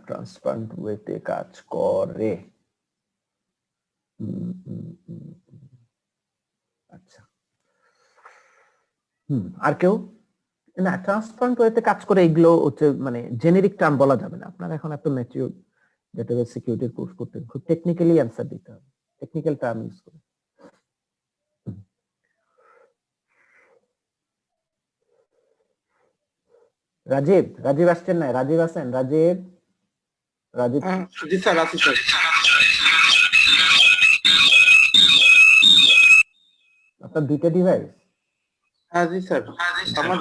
S1: ট্রান্সপারেন্ট ওয়েতে কাজ করে। আচ্ছা, আর কেউ? না, ট্রান্সপারেন্ট ওয়েতে কাজ করে এগুলো হচ্ছে মানে জেনেরিক টার্ম বলা যাবে না। আপনার এখন এত ম্যাচিউর ডেটাবেস সিকিউরিটির কোর্স করতে খুব টেকনিক্যালি অ্যান্সার দিতে হবে, টেকনিক্যাল টার্ম ইউজ করে। রাজীব আসছেন না? রাজীব আছেন? রাজীব
S3: জি স্যার, আছি স্যার।
S1: আপনার দুইটা ডিভাইস?
S3: হ্যাঁ জি স্যার, আমার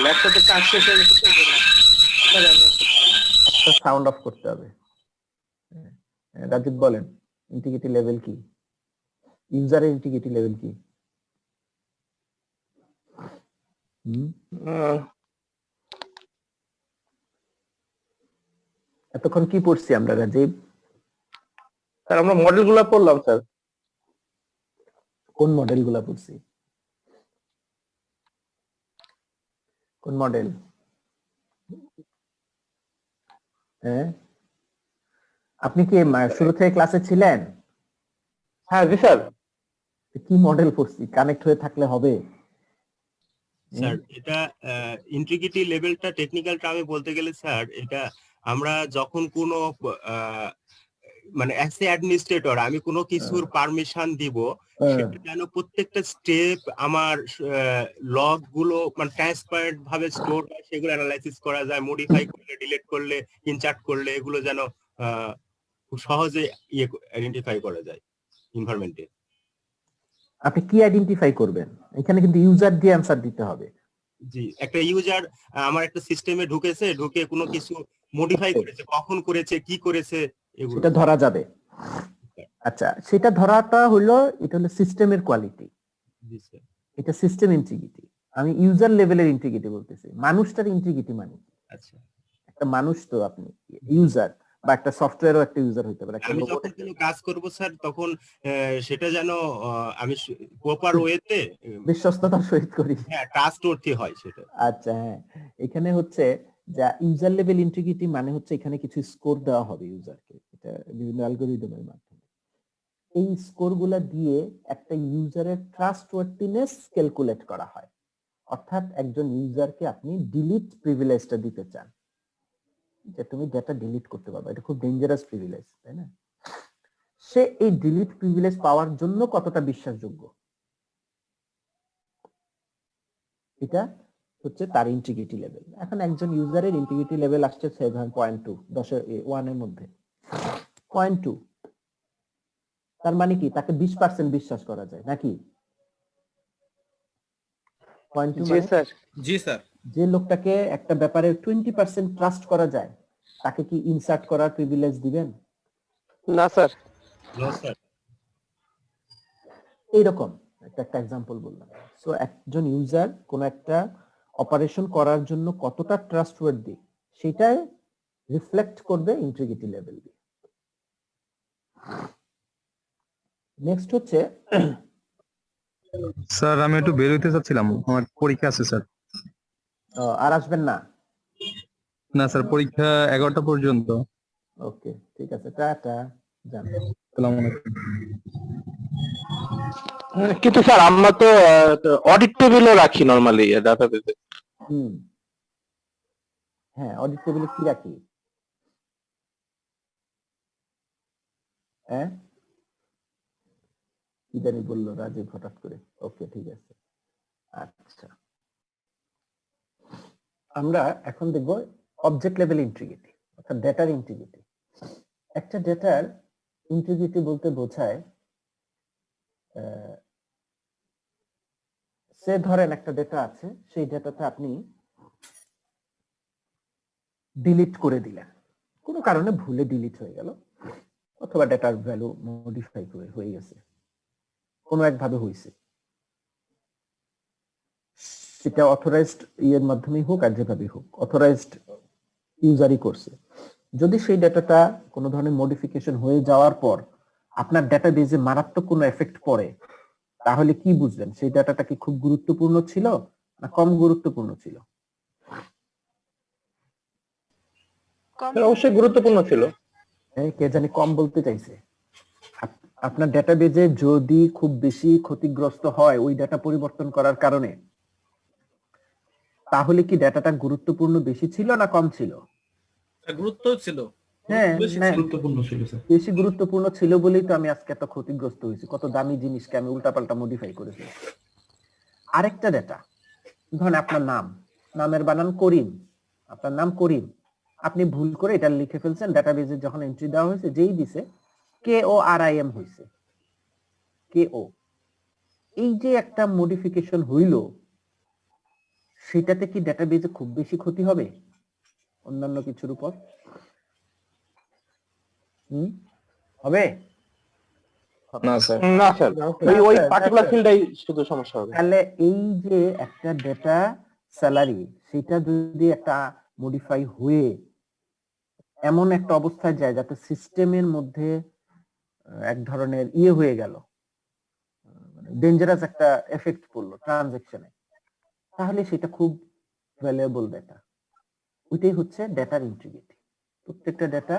S3: ল্যাপটপে কাজ শেষ হয়ে গেছে তো
S1: একটা সাউন্ড অফ করতে হবে। রাজীব বলেন, ইন্টিগ্রিটি লেভেল কি? ইউজারের ইন্টিগ্রিটি লেভেল কি? এতক্ষণ কি পড়ছি আমরা রাজীব?
S3: স্যার আমরা মডেলগুলো পড়লাম স্যার।
S1: কোন মডেলগুলো পড়ছি? কোন মডেল? হ্যাঁ, আপনি কি শুরু থেকে ক্লাসে ছিলেন?
S3: হ্যাঁ জি স্যার।
S1: কি মডেল পড়ছি? কানেক্ট হয়ে থাকলে হবে।
S5: স্যার এটা ইন্টিগ্রিটি লেভেলটা টেকনিক্যাল টার্মে বলতে গেলে স্যার, এটা আমরা যখন কোনো মানে অ্যাজ এ অ্যাডমিনিস্ট্রেটর আমি কোনো কিছুর পারমিশন দিব, সেটা যেন প্রত্যেকটা স্টেপ আমার লগ গুলো মানে ট্রান্সপারেন্ট ভাবে স্টোর হয়, সেগুলো অ্যানালাইসিস করা যায়, মডিফাই করলে, ডিলিট করলে, ইনচার্ট করলে, এগুলো যেন খুব সহজে আইডেন্টিফাই করা যায় এনভায়রনমেন্টে।
S1: আপনি কি আইডেন্টিফাই করবেন? এখানে কিন্তু ইউজার দিয়ে অ্যানসার দিতে হবে।
S5: জি, একটা ইউজার আমার একটা সিস্টেমে ঢুকেছে, ঢুকে কোনো কিছু মডিফাই করেছে, কখন করেছে, কি করেছে, এগুলো
S1: সেটা ধরা যাবে। আচ্ছা, সেটা ধরাটা হলো, এটা হলো সিস্টেমের কোয়ালিটি,
S5: জি স্যার।
S1: এটা সিস্টেম ইন্টিগ্রিটি। আমি ইউজার লেভেলের ইন্টিগ্রিটি বলতেছি। মানুষটার ইন্টিগ্রিটি মানে
S5: আচ্ছা,
S1: একটা মানুষ তো আপনি ইউজার, বা একটা সফটওয়্যারও একটা ইউজার হতে পারে।
S5: আমি যখন কোনো কাজ করব স্যার, তখন সেটা যেন আমি প্রপার ওয়েতে
S1: বিশ্বস্ততার সহিত করি।
S5: হ্যাঁ, ট্রাস্টওয়ার্থি হয় সেটা।
S1: আচ্ছা, হ্যাঁ, এখানে হচ্ছে যা ইউজার লেভেল ইন্টিগ্রিটি মানে হচ্ছে এখানে কিছু স্কোর দেওয়া হবে ইউজারকে, এটা বিভিন্ন অ্যালগরিদমের মাধ্যমে। এই স্কোর গুলা দিয়ে একটা ইউজারের ট্রাস্টওয়ার্থিনেস ক্যালকুলেট করা হয়। অর্থাৎ একজন ইউজারকে আপনি ডিলিট প্রিভিলেজটা দিতে চান, যে তুমি ডেটা ডিলিট করতে পারবে, এটা খুব ডেঞ্জারাস প্রিভিলেজ, তাই না? সে এই ডিলিট প্রিভিলেজ পাওয়ার জন্য কতটা বিশ্বাসযোগ্য, এটা হচ্ছে তার ইন্টিগ্রিটি লেভেল। এখন একজন ইউজারের ইন্টিগ্রিটি লেভেল আসছে 7.2, 10 এর 1 এর মধ্যে। 0.2, তার মানে কি তাকে 20% বিশ্বাস করা যায় নাকি? 0.2
S3: জি
S1: মানে
S3: স্যার।
S4: জি স্যার।
S1: যে লোকটাকে একটা ব্যাপারে 20% ট্রাস্ট করা যায় তাকে কি ইনসার্ট করার প্রিভিলেজ দিবেন?
S3: না স্যার।
S5: No sir.
S1: এইরকম একটা এক্সাম্পল বললাম। সো একজন ইউজার কোন একটা অপারেশন করার জন্য কতটা ট্রাস্টওয়ার্দি সেটাই রিফ্লেক্ট করবে ইন্টিগ্রিটি লেভেল দিয়ে। নেক্সট হচ্ছে
S6: স্যার আমি একটু বের হইতে চাচ্ছিলাম, আমার পরীক্ষা আছে স্যার।
S1: আর আসবেন না?
S6: না স্যার, পরীক্ষা 11টা পর্যন্ত।
S1: ওকে ঠিক আছে, টাটা, যান।
S6: আসসালামু আলাইকুম।
S3: কিন্তু স্যার আমরা তো অডিট টেবিলও রাখি নরমালি ডাটাবেসে।
S1: হ্যাঁ, অডিট টেবিলে কি রাখি? হ্যাঁ, কি জানি বললো রাজীব হঠাৎ করে। ওকে ঠিক আছে, আচ্ছা আমরা এখন দেখব অবজেক্ট লেভেল ইন্টিগ্রিটি অর্থাৎ ডেটার ইন্টিগ্রিটি। একটা ডেটার ইন্টিগ্রিটি বলতে বোঝায় সে ধরেন একটা ডেটা আছে, সেই ডেটাটা আপনি ডিলিট করে দিলেন, কোনো কারণে ভুলে ডিলিট হয়ে গেল, অথবা ডেটার ভ্যালু মডিফাই হয়ে গেছে, কোনো একভাবে হয়েছে, সেটা অথরাইজড ইয়ের মাধ্যমে হোক আর যেভাবে হোক, অথরাইজড ইউজারই করছে। যদি সেই ডাটাটা কোনো ধরনের মডিফিকেশন হয়ে যাওয়ার পর আপনার ডাটাবেজে মারাত্মক কোনো এফেক্ট পড়ে, তাহলে কি বুঝবেন সেই ডাটাটা কি খুব গুরুত্বপূর্ণ ছিল না কম গুরুত্বপূর্ণ ছিল?
S3: অবশ্যই গুরুত্বপূর্ণ ছিল।
S1: কে জানি কম বলতে চাইছে। আপনার ডাটাবেজে যদি খুব বেশি ক্ষতিগ্রস্ত হয় ওই ডাটা পরিবর্তন করার কারণে, তাহলে কি ডাটাটা গুরুত্বপূর্ণ বেশি ছিল না কম ছিল?
S4: গুরুত্ব ছিল।
S1: হ্যাঁ,
S2: গুরুত্বপূর্ণ ছিল স্যার।
S1: বেশি গুরুত্বপূর্ণ ছিল বলেই তো আমি আজকে এত ক্ষতিগ্রস্ত হয়েছি, কত দামি জিনিসকে আমি উল্টাপাল্টা মডিফাই করেছি। আরেকটা ডেটা, ধরেন আপনার নাম, নামের বানান করিম, আপনার নাম করিম, আপনি ভুল করে এটা লিখে ফেলছেন, ডাটাবেজে যখন এন্ট্রি দেওয়া হয়েছে যেই দিছে KORIM হয়েছে, KO। এই যে একটা মডিফিকেশন হইল, সেটাতে কি ডাটাবেজে খুব বেশি ক্ষতি হবে অন্যান্য কিছুর উপর? হবে
S6: না স্যার।
S3: না স্যার, ওই পার্টিকুলার ফিল্ডটাই শুধু সমস্যা হবে।
S1: তাহলে এই যে একটা ডেটা স্যালারি, সেটা যদি একটা মডিফাই হয়ে এমন একটা অবস্থায় যায় যাতে সিস্টেমের মধ্যে এক ধরনের ইয়ে হয়ে গেল, ডেঞ্জারাস একটা এফেক্ট পড়লো ট্রানজেকশনে, তাহলে সেটা খুব ভ্যালুয়েবল ডেটা। ওইটাই হচ্ছে ডেটার ইন্টিগ্রিটি। প্রত্যেকটা ডেটা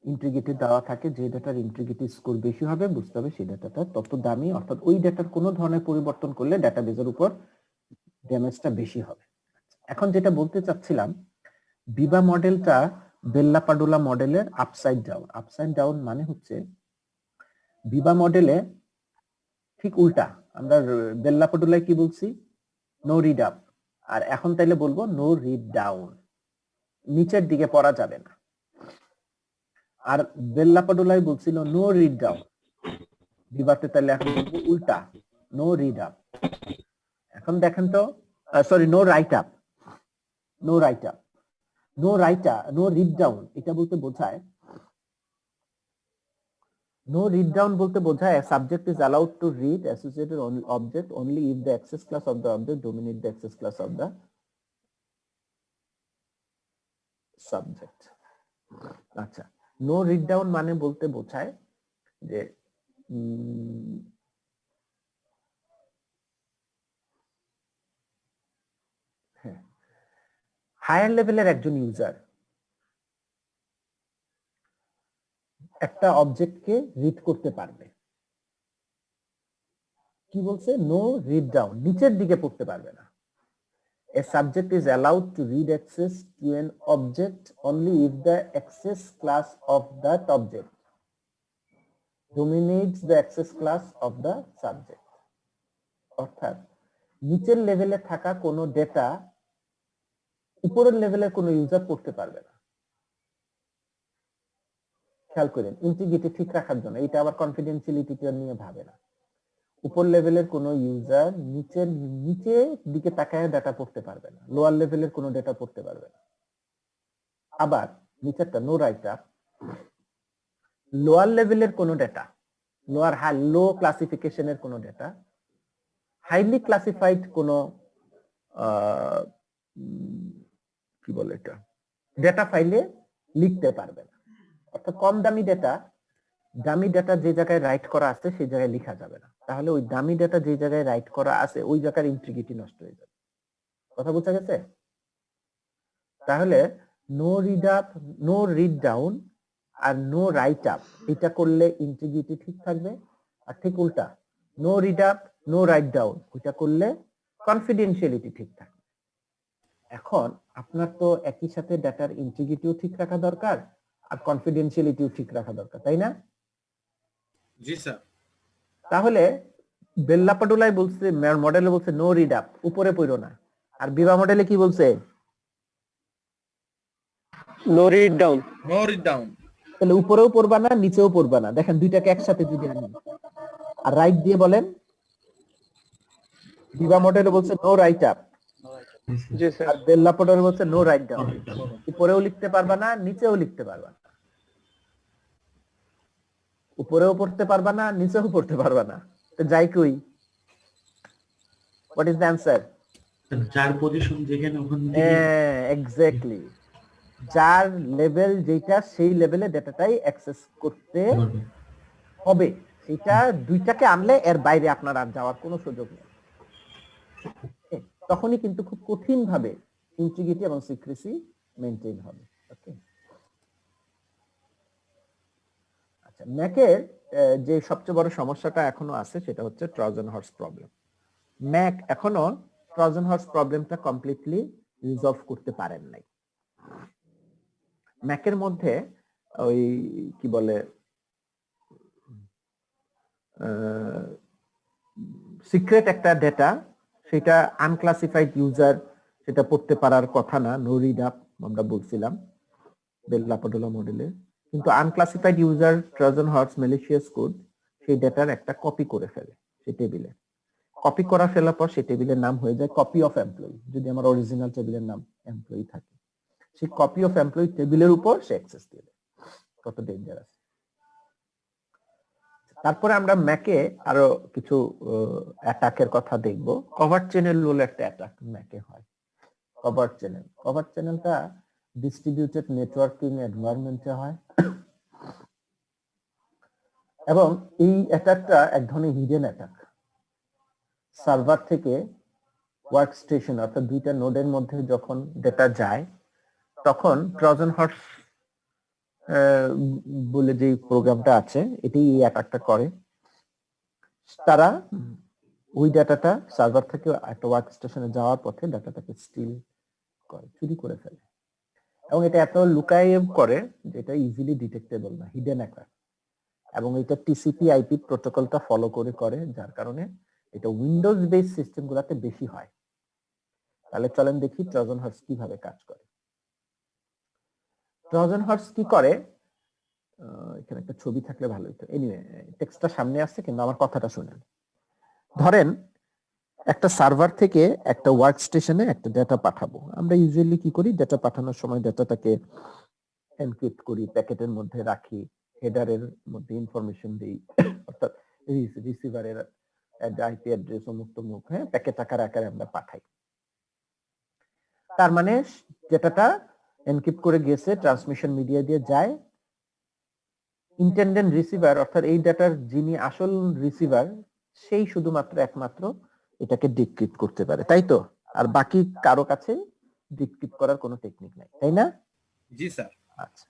S1: ইন্টিগ্রিটি দেওয়া থাকে, যে ডেটার ইন্টিগ্রিটি স্কোর বেশি হবে বুঝতে হবে সেই ডেটাটা তত দামি, অর্থাৎ ওই ডেটার কোনো ধরনের পরিবর্তন করলে ডেটাবেজের উপর ড্যামেজটা বেশি হবে। এখন যেটা বলতে চাচ্ছিলাম, বিবা মডেলটা বেল্লা পাডুলা মডেলের আপসাইড ডাউন। আপসাইড ডাউন মানে হচ্ছে বিবা মডেলে ঠিক উল্টা। আমরা বেল্লা পাডুলায় কি বলছি? নো রিড আপ, আর এখন তাইলে বলবো নো রিড ডাউন, নিচের দিকে পড়া যাবে না। আর বেল্লা পাডুলাই বলছিল নো রিড ডাউন, বিবাতে তাহলে এখন বলবো উল্টা, নো রিড আপ। এখন দেখেন তো, sorry, no write up, no write up, no write up, no read down, এটা বলতে বোঝায়, নো রিড ডাউন বলতে বোঝায় subject is allowed to read associated object only if the access class of the object dominate the access class of the subject. আচ্ছা, নো রিড ডাউন মানে বলতে বোঝায় যে হায়ার লেভেলের একজন ইউজার একটা অবজেক্টকে রিড করতে পারবে। কি বলছে? নো রিড ডাউন, নিচের দিকে পড়তে পারবে না। A subject is allowed to read access to an object only if the access class of that object dominates the access class of the subject. অর্থাৎ নিচের লেভেলে থাকা কোনো ডেটা উপরের লেভেলের কোনো ইউজার পড়তে পারবে না। খেয়াল করেন ইন্টিগ্রিটি ঠিক রাখার জন্য, এটা আবার কনফিডেন্সিয়ালিটি নিয়ে ভাবে না। উপর লেভেলের কোনো ইউজার নিচে দিকে তাকায় ডাটা পড়তে পারবে না, লোয়ার লেভেলের কোনো ডাটা পড়তে পারবে না। আবার নিচেরটা নো রাইট আপ, লোয়ার লেভেলের কোনো ডাটা, লো ক্লাসিফিকেশনের কোনো ডাটা, হাইলি ক্লাসিফাইড কোনো কি বলে এটা ডেটা ফাইলে লিখতে পারবে না। অর্থাৎ কম দামি ডেটা যে জায়গায় রাইট করা আছে সেই জায়গায় লেখা যাবে না, তাহলে ওই দামি ডেটা যে জায়গায় রাইট করা আছে ওই জায়গার ইন্টিগ্রিটি নষ্ট হয়ে যাবে। কথা বোঝা গেছে? তাহলে no read up, no read down আর নো রাইট আপ, এটা করলে ইন্টিগ্রিটি ঠিক থাকবে। আর ঠিক উল্টা, no read up no write down, ওইটা করলে কনফিডেন্সিয়ালিটি ঠিক থাকবে। এখন আপনার তো একই সাথে ডাটার ইন্টিগ্রিটিও ঠিক রাখা দরকার আর কনফিডেন্সিয়ালিটিও ঠিক রাখা দরকার, তাই না?
S4: জি স্যার।
S1: তাহলে বেল্লাপাডুলাই বলছে, মডেলে বলছে নো রিড আপ, উপরে পড়ো না। আর বিবা মডেলে কি বলছে?
S3: No read down.
S4: No read down.
S1: তাহলে উপরেও পড়বা না নিচেও পড়বা না। দেখেন দুইটাকে একসাথে যদি আনি আর রাইট দিয়ে বলেন, বিবা মডেলে বলছে নো রাইট আপ,
S3: জি স্যার।
S1: আর বেল্লাপাডুলাই বলছে নো রাইট ডাউন। উপরেও লিখতে পারবা না নিচেও লিখতে পারবা না, উপরেও পড়তে পারবা না নিচেও পড়তে পারবা না। তো যাই কই, হোয়াট ইজ দ্য অ্যানসার?
S2: যার পজিশন যেখানে ওখানে
S1: এক্স্যাক্টলি, যার লেভেল যেটা সেই লেভেলে ডেটাটাই অ্যাক্সেস করতে হবে। সেটা দুইটাকে আনলে এর বাইরে আপনার আর যাওয়ার কোনো সুযোগ নেই। তখনই কিন্তু খুব কঠিন ভাবে ইন্টিগ্রিটি এবং সিক্রেসি মেইনটেইন হবে। ওকে, আচ্ছা, ম্যাকের যে সবচেয়ে বড় সমস্যাটা এখনো আছে সেটা হচ্ছে ট্রোজান হর্স প্রবলেম। ম্যাক এখনো ট্রোজান হর্স প্রবলেমটা কমপ্লিটলি রিজলভ করতে পারেন নাই। ম্যাকের মধ্যে ওই কি বলে সিক্রেট একটা ডেটা, সেটা আনক্লাসিফাইড ইউজার সেটা পড়তে পারার কথা না, নো রিড আপ আমরা বলছিলাম বেল্লাপাডুলা মডেলে। কিন্তু unclassified user Trojan horse malicious code সেই ডেটার একটা কপি করে ফেলে সেই টেবিলে। কপি করা ফেলার পর সেই টেবিলের নাম হয়ে যায় কপি অফ এমপ্লয়ি। যদি আমার অরিজিনাল টেবিলের নাম এমপ্লয়ি থাকে, সেই কপি অফ এমপ্লয়ি টেবিলের উপর সে অ্যাক্সেস দিয়ে দেয়। কত ডেঞ্জারাস। তারপরে আমরা ম্যাকে আরো কিছু অ্যাটাকের কথা দেখব। কভার চ্যানেল বলে একটা অ্যাটাক ম্যাকে হয়। কভার চ্যানেলটা ডিস্ট্রিবিউটেড নেটওয়ার্কিং এনভায়রনমেন্টে হয় এবং এই অ্যাটাকটা এক ধরনের হিডেন অ্যাটাক। সার্ভার থেকে ওয়ার্ক স্টেশন অর্থাৎ দুইটা নোডের মধ্যে যখন ডেটা যায় তখন ট্রোজান হর্স বলে যে প্রোগ্রামটা আছে এটি এই অ্যাটাকটা করে। তারা ওই ডাটাটা সার্ভার থেকে একটা ওয়ার্ক স্টেশনে যাওয়ার পথে ডাটাটাকে স্টিল করে, চুরি করে ফেলে। এবং এটা এত লুকায় করে যে এটা ইজিলি ডিটেক্টেবল না, হিডেন অ্যাটাক। এবং এটা টিসিপি আইপি প্রোটোকলটা ফলো করে, যার কারণে এটা উইন্ডোজ বেস সিস্টেম গুলাতে বেশি হয়। তাহলে চলেন দেখি ট্রোজান হর্স কিভাবে কাজ করে। ট্রোজান হর্স কি করে, এখানে একটা ছবি থাকলে ভালো হতো। এনিওয়ে টেক্সটটা সামনে আসছে কিন্তু আমার কথাটা শুনেন। ধরেন একটা সার্ভার থেকে একটা ওয়ার্ক স্টেশনে একটা ডেটা পাঠাবো। আমরা ইউজুয়ালি কি করি, ডেটা পাঠানোর সময় ডেটাটাকে এনক্রিপ্ট করি, প্যাকেটের মধ্যে রাখি, হেডারের মধ্যে ইনফরমেশন দিই, অর্থাৎ রিসিভারের আইপি অ্যাড্রেস মুক্ত মুখ প্যাকেট আকারে আমরা পাঠাই। তার মানে ডেটাটা এনক্রিপ্ট করে গেছে, ট্রান্সমিশন মিডিয়া দিয়ে যায়। ইন্টেন্ডেন্ট রিসিভার অর্থাৎ এই ডাটার যিনি আসল রিসিভার সেই শুধুমাত্র একমাত্র এটাকে ডিক্রিপ্ট করতে পারে, তাই তো? আর বাকি কারো কাছে ডিক্রিপ্ট করার কোনো টেকনিক নাই, তাই না?
S4: জি স্যার।
S1: আচ্ছা,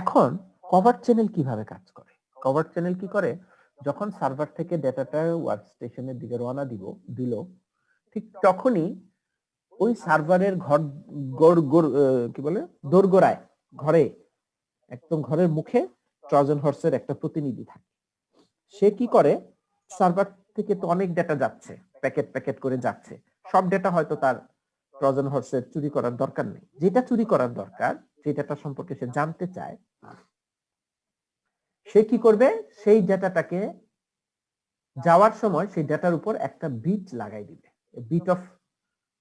S1: এখন কভার চ্যানেল কিভাবে কাজ করে? কভার চ্যানেল কি করে, যখন সার্ভার থেকে ডেটাটা ওয়ার্ক স্টেশনের দিকে রওনা দিল ঠিক তখনই ওই সার্ভারের কি বলে দোরগোড়ায় ঘরে একদম ঘরের মুখে ট্রোজান হর্সের একটা প্রতিনিধি থাকে। সে কি করে, সার্ভার থেকে তো অনেক ডেটা যাচ্ছে, প্যাকেট করে যাচ্ছে, সব ডেটা হয়তো তার ট্রোজান হর্সের চুরি করার দরকার নেই। যেটা চুরি করার দরকার, যে ডেটা সম্পর্কে সে জানতে চায়, সে কি করবে, সেই ডেটাটাকে যাওয়ার সময় সেই ডেটার উপর একটা বিট লাগাই দিবে, বিট অফ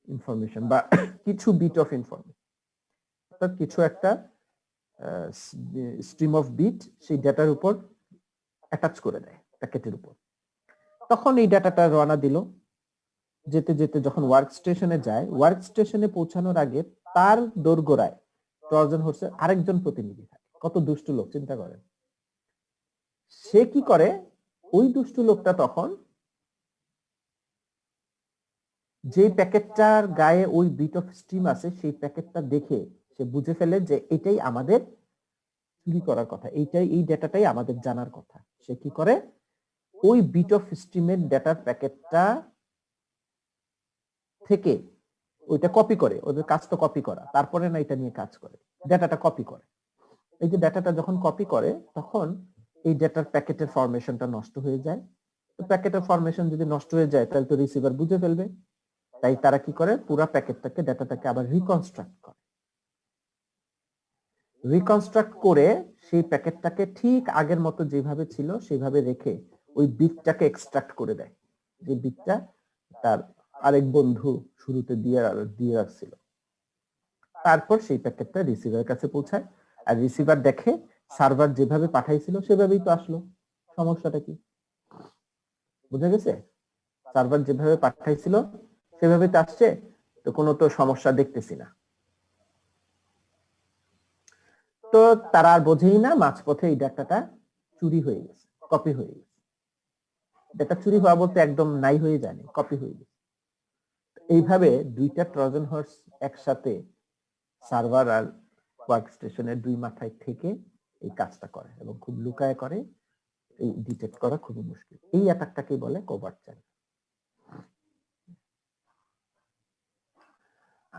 S1: ইনফরমেশন বা কিছু বিট অফ ইনফরমেশন, অর্থাৎ কিছু একটা স্ট্রিম অফ বিট সেই ডেটার উপর অ্যাটাচ করে দেয় প্যাকেটের উপর। তখন এই ডাটাটা রওনা দিল, যেতে যেতে যখন ওয়ার্ক স্টেশনে যায়, ওয়ার্ক স্টেশনে পৌঁছানোর আগে তার দোরগোড়ায় ট্রোজান হর্সের আরেকজন প্রতিনিধি থাকে। কত দুষ্টু লোক চিন্তা করেন। সে কি করে, ওই দুষ্টু লোকটা তখন যে প্যাকেটটার গায়ে ওই বিট অফ স্ট্রিম আছে সেই প্যাকেটটা দেখে সে বুঝে ফেলে যে এটাই আমাদের চুরি করার কথা, এই ডেটাটাই আমাদের জানার কথা। সে কি করে, ওই বিট অফ স্ট্রিমের ডেটার প্যাকেটটা থেকে ওইটা কপি করে, ওদের কাজ তো কপি করা, তারপরে না এটা নিয়ে কাজ করে, ডেটাটা কপি করে। এই যে ডেটাটা যখন কপি করে তখন এই ডেটার প্যাকেটের ফরমেশনটা নষ্ট হয়ে যায়। তো প্যাকেটের ফরমেশন যদি নষ্ট হয়ে যায় তাহলে তো রিসিভার বুঝে ফেলবে, তাই তারা কি করে, পুরো প্যাকেটটাকে ডেটাটাকে আবার রিকনস্ট্রাক্ট করে। রিকনস্ট্রাক্ট করে সেই প্যাকেটটাকে ঠিক আগের মতো যেভাবে ছিল সেভাবে রেখে ওই বিটটাকে এক্সট্রাক্ট করে দেয়, যে বিটটা তার আরেক বন্ধু শুরুতে দিয়ে রাখছিল। তারপর সেই প্যাকেটটা রিসিভারের কাছে পৌঁছায়, আর রিসিভার দেখে সার্ভার যেভাবে পাঠাইছিল সেভাবেই তো আসলো, সমস্যাটা কি বুঝা গেছে? সার্ভার যেভাবে পাঠাইছিল সেভাবে তো আসছে, তো কোনো তো সমস্যা দেখতেছি না। তো তারা আর বোঝেই না মাঝপথে এই ডাটাটা চুরি হয়ে গেছে, কপি হয়ে গেছে। ডাটা চুরি হওয়া বলতে একদম নাই হয়ে যায়নি, কপি হয়ে গেছে। এইভাবে দুইটা ট্রোজান হর্স একসাথে সার্ভার আর ওয়ার্ক স্টেশনের দুই মাথায় থেকে এই কাজটা করে এবং খুব লুকায় করে, এই ডিটেক্ট করা খুবই মুশকিল। এই অ্যাটাকটাকে বলে কোভার্ট চ্যানেল।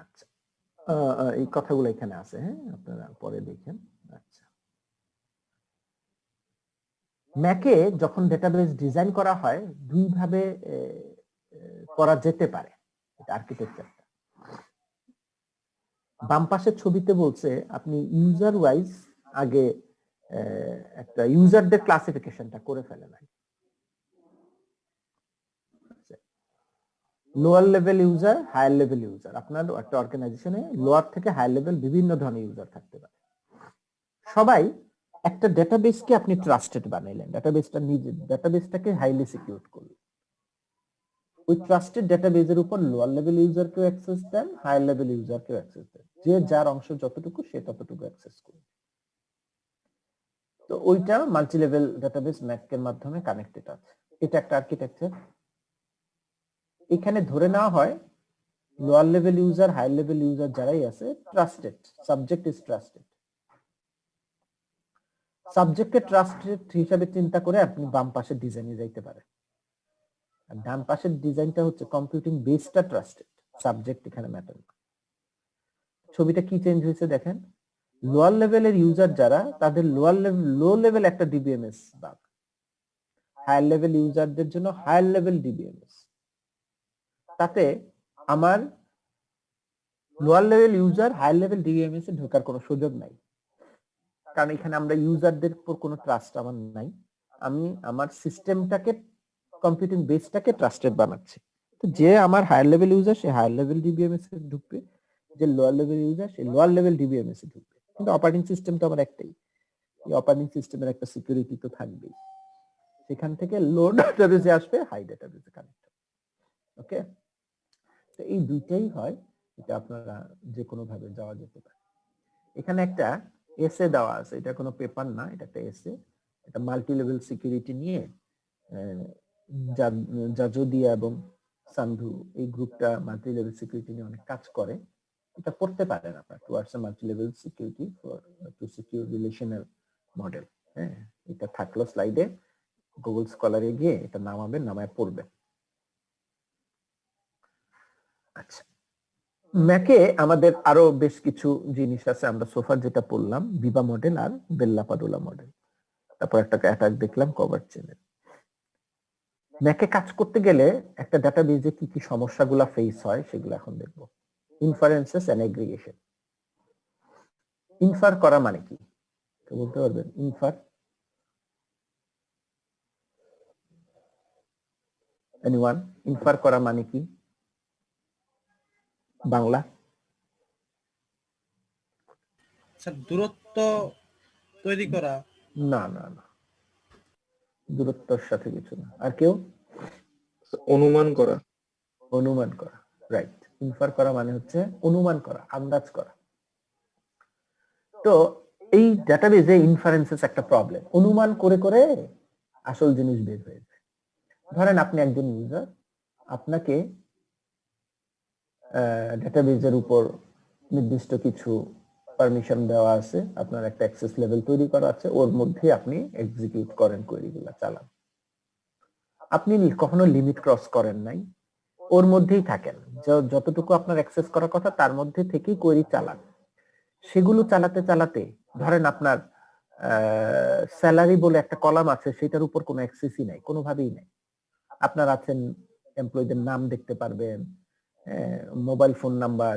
S1: আচ্ছা, এই কথাগুলো এখানে আছে, হ্যাঁ, আপনারা পরে দেখেন। আচ্ছা, ম্যাকে যখন ডেটাবেস ডিজাইন করা হয় দুই ভাবে করা যেতে পারে আর্কিটেকচারটা। বাম পাশের ছবিতে বলছে আপনি ইউজার ওয়াইজ আগে একটা ইউজারদের ক্লাসিফিকেশনটা করে ফেলেন। Lower level user, higher level user, আপনার একটা অর্গানাইজেশনে লোয়ার থেকে হায়ার লেভেল বিভিন্ন ধরনের ইউজার থাকতে পারে। সবাই একটা ডেটাবেসকে আপনি ট্রাস্টেড বানাইলেন, ডেটাবেসটাকে হাইলি সিকিউর করলেন। ওই ট্রাস্টেড ডেটাবেসের উপর লোয়ার লেভেল ইউজারকেও অ্যাক্সেস দেন, হায়ার লেভেল ইউজারকেও অ্যাক্সেস দেন, যে যার অংশ যতটুকু সে ততটুকু অ্যাক্সেস করবে। তো ওইটা মাল্টি লেভেল ডেটাবেস ম্যাকের মাধ্যমে কানেক্টেড আছে। এটা একটা আর্কিটেকচার। এখানে ধরে নেওয়া হয় lower level user, higher level user যারাই আছে ট্রাস্টেড, সাবজেক্ট ইজ ট্রাস্টেড। সাবজেক্টকে ট্রাস্টেড হিসাবে চিন্তা করে আপনি বাম পাশের ডিজাইনে যাইতে পারেন। আর ডান পাশের ডিজাইনটা হচ্ছে কম্পিউটিং বেসটা ট্রাস্টেড, সাবজেক্ট এখানে ম্যাটার না। ছবিটা কি চেঞ্জ হয়েছে দেখেন, লোয়ার লেভেলের ইউজার যারা তাদের লো লেভেল একটা ডিবিএমএস বাগ, হায়ার লেভেল ইউজারদের জন্য হায়ার লেভেল ডিবিএমএস। তাতে আমার lower level user higher level DBMS এ ঢোকার কোনো সুযোগ নাই, কারণ এখানে আমরা ইউজারদের উপর কোনো ট্রাস্ট আমার নাই। আমি আমার সিস্টেমটাকে, কম্পিউটিং বেসটাকে ট্রাস্টেড বানাচ্ছি। তো যে আমার হায়ার লেভেল ইউজার সে হায়ার লেভেল ডিবিএমএস এ ঢুকবে, যে লোয়ার লেভেল ইউজার সে লোয়ার লেভেল ডিবিএমএস এ ঢুকবে। কিন্তু অপারেটিং সিস্টেম তো আমার একটাই, এই অপারেটিং সিস্টেমের একটা সিকিউরিটি তো থাকবেই। সেখান থেকে লো ডেটাবেসে আসবে, হাই ডেটাবেসে কানেক্ট হবে। ওকে, তো এই দুইটাই হয়, এটা আপনারা যে কোনো ভাবে যাওয়া যেতে পারে। এখানে একটা এসে দেওয়া আছে, এটা কোনো পেপার না, এটা একটা এসে, এটা মাল্টি লেভেল সিকিউরিটি নিয়ে জাজোদিয়া এবং সান্ধু এই গ্রুপটা মাল্টি লেভেল সিকিউরিটি নিয়ে অনেক কাজ করে। এটা পড়তে পারেন আপনারা, towards a multi level security for to secure relational model. হ্যাঁ, এটা থাকলো স্লাইডে, গুগল স্কলারে গিয়ে এটা নামাবেন, নামায় পড়বেন। আচ্ছা, ম্যাকে আমাদের আরো বেশ কিছু জিনিস আছে। আমরা সোফার যেটা পড়লাম বিবা মডেল আর বেল্লা পাডুলা মডেল, তারপর একটা অ্যাটাক দেখলাম কভার চ্যানেল। ম্যাকে কাজ করতে গেলে একটা ডাটাবেজে কি কি সমস্যাগুলো ফেস হয় সেগুলো এখন দেখবো। Inferences and aggregation. ইনফার করা মানে কি বলতে পারবেন? Infer anyone? ইনফার করা মানে কি বাংলা?
S4: স্যার দূরত্ব তৈরি করা।
S1: না না না, দূরত্বের সাথে কিছু না। আর কেউ?
S3: অনুমান করা।
S1: অনুমান করা, রাইট। ইনফার করা মানে হচ্ছে অনুমান করা, আন্দাজ করা। তো এই ডেটাবেজে ইনফারেন্সেস একটা প্রবলেম, অনুমান করে করে আসল জিনিস বের হয়ে যায়। ধরেন আপনি একজন ইউজার, আপনাকে ডেটাবেজের উপর নির্দিষ্ট কিছু পারমিশন দেওয়া আছে, আপনার একটা অ্যাক্সেস লেভেল তৈরি করা আছে, ওর মধ্যে আপনি এক্সিকিউট করেন, কোয়েরিগুলো চালান। আপনি কখনো লিমিট ক্রস করেন নাই, ওর মধ্যেই থাকেন, যতটুকু আপনার অ্যাক্সেস করার কথা তার মধ্যে থেকেই কোয়েরি চালান। সেগুলো চালাতে চালাতে ধরেন আপনার স্যালারি বলে একটা কলাম আছে, সেটার উপর কোনো অ্যাক্সেসই নাই, কোনোভাবেই নাই। আপনার আছেন এমপ্লয়ীদের নাম দেখতে পারবেন, মোবাইল ফোন নাম্বার,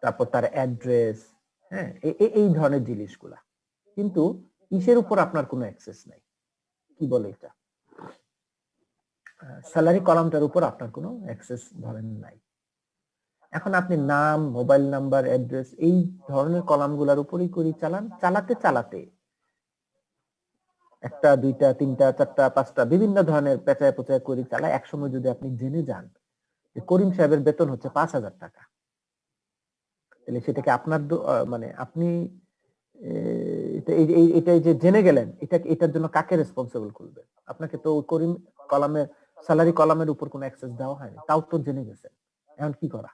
S1: তারপর তার অ্যাড্রেস, হ্যাঁ, এই ধরনের জিনিসগুলা। কিন্তু ইসের উপর আপনার কোনো অ্যাক্সেস নাই। কি বলে এটা? স্যালারি কলামটার উপর আপনার কোনো অ্যাক্সেস ধরেন নাই। এখন আপনি নাম, মোবাইল নাম্বার, অ্যাড্রেস এই ধরনের কলামগুলোর উপরই কোয়েরি চালান। চালাতে চালাতে একটা, দুইটা, তিনটা, চারটা, পাঁচটা বিভিন্ন ধরনের পেঁচায় পেঁচায় কোয়েরি চালায়। একসময় যদি আপনি জেনে যান যে করিম সাহেবের বেতন হচ্ছে 5,000 টাকা, তাহলে সেটাকে আপনার মানে আপনি এটা যে জেনে গেলেন, এটার জন্য কাকে রেসপন্সিবল করবেন? আপনাকে তো করিম কলামের, স্যালারি কলামের উপর কোনো অ্যাক্সেস দেওয়া হয়নি, তাও তো জেনে গেছেন। এখন কি করা?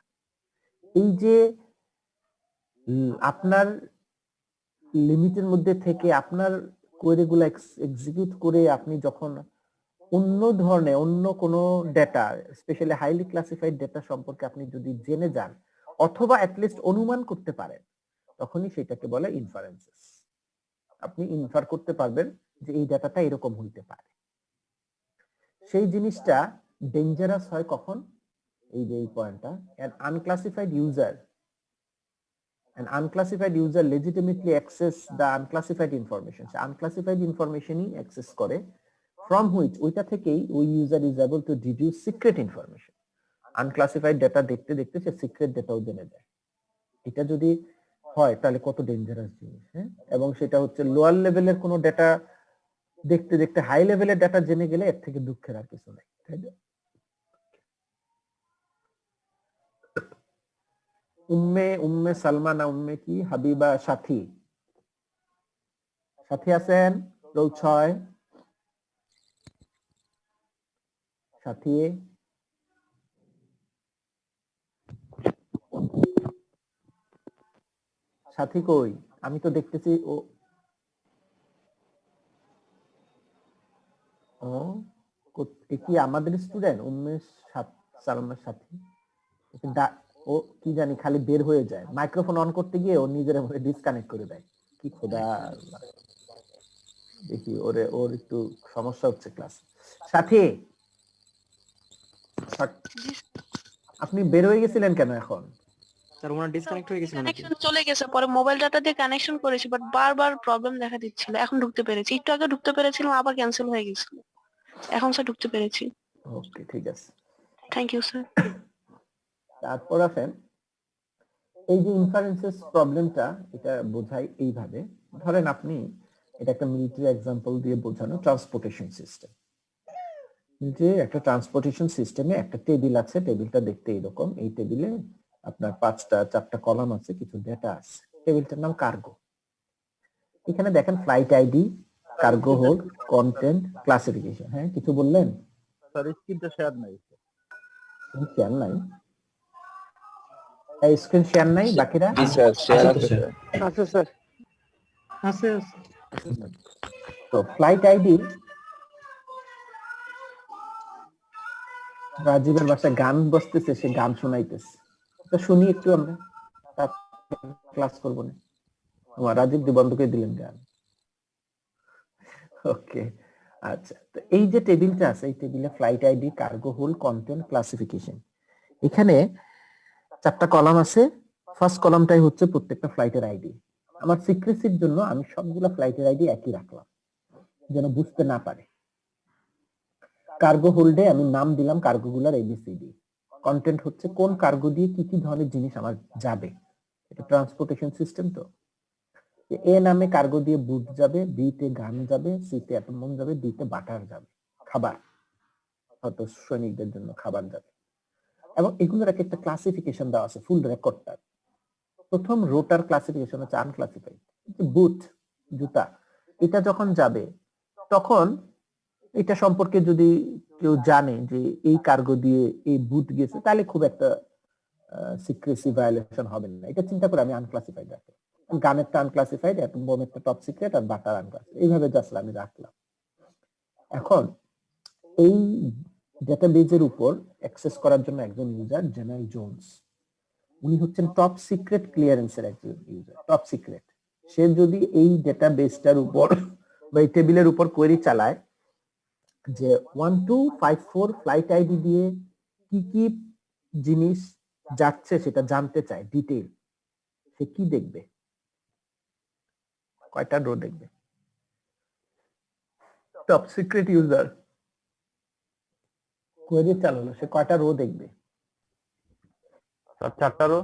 S1: এই যে আপনার লিমিটের মধ্যে থেকে আপনার কোয়েরিগুলো এক্সিকিউট করে আপনি যখন অন্য ধরনের অন্য কোনো data, specially highly classified data সম্পর্কে আপনি যদি জেনে যান অথবা অ্যাটলিস্ট অনুমান করতে পারেন, তখনই সেটাকে বলে ইনফারেন্সেস। আপনি ইনফার করতে পারবেন যে এই ডাটাটা এরকম হইতে পারে। সেই জিনিসটা ডেঞ্জারাস হয় কখন? এই যে এই পয়েন্টটা, an unclassified user legitimately access the unclassified information. সে unclassified informationই অ্যাক্সেস করে, from which ওইটা থেকেই ওই user is able to deduce secret information. Unclassified data দেখতে দেখতে সে সিক্রেট ডেটাও জেনে যায়। এটা যদি হয় তাহলে কত ডেঞ্জারাস জিনিস, হ্যাঁ? এবং সেটা হচ্ছে লোয়ার লেভেলের কোনো ডেটা দেখতে দেখতে হাই লেভেলের ডেটা জেনে গেলে এর থেকে দুঃখের আর কিছু নাই, তাই না? উম্মে সালমা না উম্মে কি হাবিবা সাথী? সাথী আছেন? রোল 6 সাথী, সাথী কই? আমি তো দেখতেছি ও কি আমাদের স্টুডেন্ট উম্মে সালমার সাথী? ও কি জানি খালি বের হয়ে যায়, মাইক্রোফোন অন করতে গিয়ে ও নিজের মধ্যে ডিসকানেক্ট করে দেয়। কি খোদা, দেখি ওর একটু সমস্যা হচ্ছে ক্লাস। সাথী, আপনি বের হয়ে গেছিলেন কেন এখন?
S7: স্যার ওনার ডিসকানেক্ট হয়ে গেছিল নাকি?
S8: কানেকশন চলে গেছে, পরে মোবাইল ডাটা দিয়ে কানেকশন করেছি, বাট বারবার প্রবলেম দেখা দিচ্ছিল। এখন ঢুকতে পেরেছি, একটু আগে ঢুকতে পেরেছিলাম, আবার ক্যান্সেল হয়ে গেছিল। এখন স্যার ঢুকতে পেরেছি।
S1: ওকে, ঠিক আছে,
S8: থ্যাংক ইউ স্যার।
S1: তারপর আছেন এই যে ইনফারেন্সেস প্রবলেমটা, এটা বোঝাই এইভাবে। ধরেন আপনি, এটা একটা মিলিটারি এক্সাম্পল দিয়ে বোঝানো, ট্রান্সপোর্টেশন সিস্টেম। যে একটা ট্রান্সপোর্টেশন সিস্টেমে একটা টেবিল আছে, টেবিলটা দেখতে এরকম। এই টেবিলে আপনার 4টা কলাম আছে, কিছু ডেটা আছে। টেবিলটার নাম কার্গো। এখানে দেখেন flight ID, cargo hold, content, classification. হ্যাঁ, কিছু বললেন?
S6: স্যার স্ক্রিনটা শেয়ার নাই।
S1: শেয়ার নাই? এই স্ক্রিন শেয়ার নাই বাকিরা?
S3: জি স্যার, শেয়ার আছে স্যার।
S7: আছে স্যার, আছে।
S1: তো ফ্লাইট আইডি, রাজীবের বাসায় গান বসতেছে, সে গান শোনাইতেছে, তো শুনি একটু আমরা, ক্লাস করবো না। রাজীব দি বন্ধ করে দিলেন গান। ওকে, আচ্ছা। তো এই যে টেবিলটা আছে, এই টেবিলে flight ID, cargo hold, content, classification, এখানে 4টা কলাম আছে। ফার্স্ট কলামটাই হচ্ছে প্রত্যেকটা ফ্লাইটের আইডি। আমার সিক্রেসির জন্য আমি সবগুলা ফ্লাইটের আইডি একই রাখলাম, যেন বুঝতে না পারে। কার্গো হোল্ডে আমি নাম দিলাম কার্গোগুলার এবিসিডি। কন্টেন্ট হচ্ছে কোন কার্গো দিয়ে কি কি ধরনের জিনিস আমার যাবে, এটা ট্রান্সপোর্টেশন সিস্টেম। তো এ নামে কার্গো দিয়ে বুট যাবে, বি তে গান যাবে, সি তে অ্যাটম বোম যাবে, ডি তে বাটার যাবে, খাবার, হয়তো সৈনিকদের জন্য খাবার যাবে। এবং এগুলোর একটা ক্লাসিফিকেশন দেওয়া আছে, ফুল রেকর্ডটা। প্রথম রোটার ক্লাসিফিকেশন হচ্ছে আনক্লাসিফাইড, বুট জুতা, এটা যখন যাবে তখন এটা সম্পর্কে যদি কেউ জানে যে এই কার্গো দিয়ে এই বুট গেছে, তাহলে খুব একটা সিক্রেসি ভায়োলেশন হবে না। এটা চিন্তা করে আমি আনক্লাসিফাইড রাখি। গানেরটা আনক্লাসিফাইড, অ্যাটম বোমেরটা টপ সিক্রেট, আর বাটার আনক্লাসিফাইড, এইভাবে জাস্ট আমি রাখলাম। এখন এই ডেটাবেজের উপর অ্যাক্সেস করার জন্য একজন ইউজার জেনারেল জোনস, উনি হচ্ছেন টপ সিক্রেট ক্লিয়ারেন্সের একজন ইউজার, টপ সিক্রেট। সে যদি এই ডেটাবেসটার উপর বা এই টেবিলের উপর কোয়েরি চালায় যে 1254 ফ্লাইট আইডি দিয়ে কি কি জিনিস যাচ্ছে সেটা জানতে চায় ডিটেইল, সে কি দেখবে? কয়টা রো দেখবে? টপ সিক্রেট ইউজার কোয়েরি চালালো, সে কয়টা রো দেখবে?
S3: 4টা রো।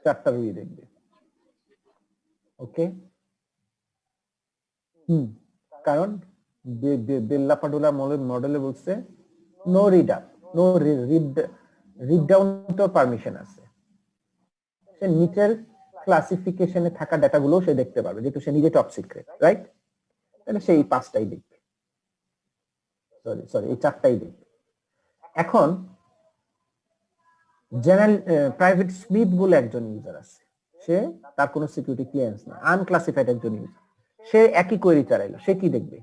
S1: 4টা রোই দেখবে। ওকে, কারণ বেল্লা পাডুলা মডেলে বলছে no read up, no read down তো পারমিশন আছে। সে নিচের ক্লাসিফিকেশনে থাকা ডাটাগুলো সে দেখতে পারবে, যেহেতু সে নিজে টপ সিক্রেট, রাইট? তাহলে সেই 5টাই দেখবে, সরি এই 4টাই দেখবে। এখন জেনারেল প্রাইভেট স্মিথ বলে একজন ইউজার আছে, সে তার কোনো সিকিউরিটি ক্লিয়ারেন্স নেই, আনক্লাসিফাইড একজন ইউজার, সে একই কোয়েরি চালাইলো, সে কি দেখবে?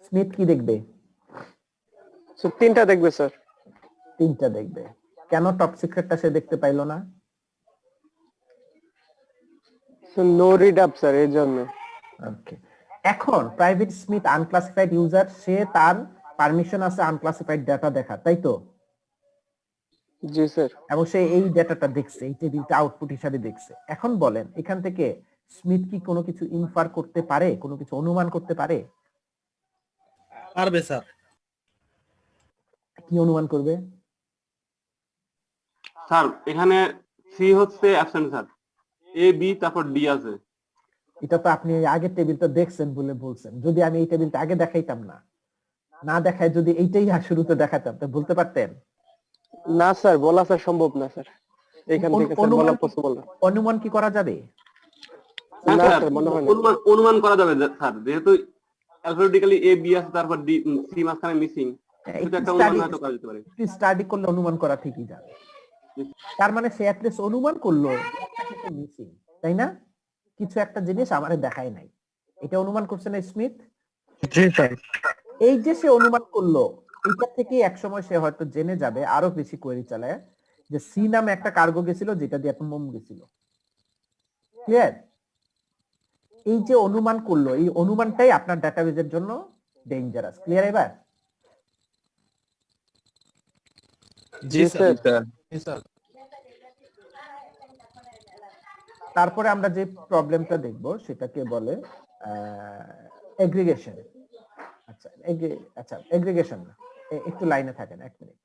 S1: স্মিথ কি দেখবে?
S7: 3টা দেখবে স্যার।
S1: 3টা দেখবে। কেন টপ সিক্রেটটা সে দেখতে পাইলো না?
S7: নো রিড আপ স্যার, এর জন্য।
S1: ওকে, এখন প্রাইভেট স্মিথ আনক্লাসিফাইড ইউজার, সে তার পারমিশন আছে আনক্লাসিফাইড ডাটা দেখা, তাই তো?
S7: জি স্যার।
S1: এবং সে এই ডাটাটা দেখছে, এই টেবিলটা আউটপুট হিসাবে দেখছে। এখন বলেন এখান থেকে স্মিথ কি কোনো কিছু ইনফার করতে পারে, কোনো কিছু অনুমান করতে পারে?
S4: পারবে স্যার।
S1: কি অনুমান করবে?
S3: স্যার এখানে সি হচ্ছে অ্যাবসেন্ট স্যার, এ বি তারপর ডি আছে।
S1: এটা তো আপনি আগের টেবিলটা দেখছেন বলে বলছেন, যদি আমি এই টেবিলটা আগে দেখাইতাম না দেখায় যদি এইটাই শুরুতে দেখাতাম তো বলতে পারতেন?
S7: না স্যার, বলা স্যার সম্ভব না স্যার, এখান থেকে স্যার বলা পসিবল না।
S1: অনুমান কি করা যাবে?
S3: হ্যাঁ
S7: না
S3: স্যার,
S7: স্যার, মনে হয় না।
S3: অনুমান করা যাবে স্যার, যেহেতু অ্যালফাবেটিক্যালি এ বি আছে তারপর ডি সি মাঝখানে মিসিং, সেটা একটা অনুমান হয়তো করা যেতে পারে।
S1: স্টাডি করলে অনুমান করা ঠিকই যাবে। তার মানে সে অ্যাটলিস্ট অনুমান করলো মিসিং, তাই না? কিছু একটা জিনিস আমারে দেখায় নাই, এটা অনুমান করছে না স্মিথ?
S7: জি স্যার।
S1: এই যে সে অনুমান করলো, এটা থেকে একসময় সে হয়তো জেনে যাবে আরো বেশি কোয়েরি চালায় যে সি নামে একটা কার্গো গেছিল যেটা দিয়ে একটা মোম গেছিল। ক্লিয়ার? এই যে অনুমান করলো, এই অনুমানটাই আপনার ডাটাবেজের জন্য ডেঞ্জারাস। ক্লিয়ার এবার?
S4: জি স্যার।
S1: তারপরে আমরা যে প্রবলেমটা দেখব সেটাকে বলে এগ্রিগেশন। আচ্ছা এগ্রিগেশন না, একটু লাইনে থাকেন 1 মিনিট।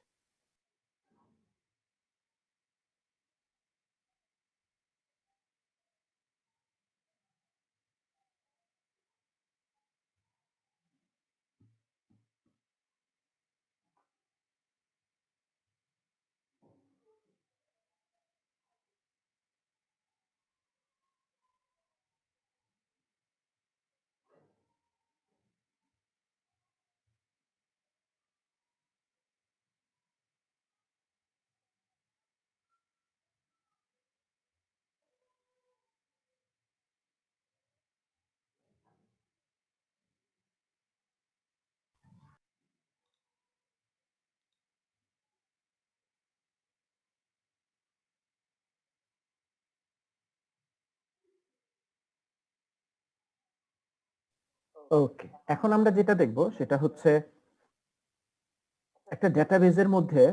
S1: ওকে, এখন আমরা যেটা দেখব সেটা হচ্ছে একটা ডেটাবেজের মধ্যে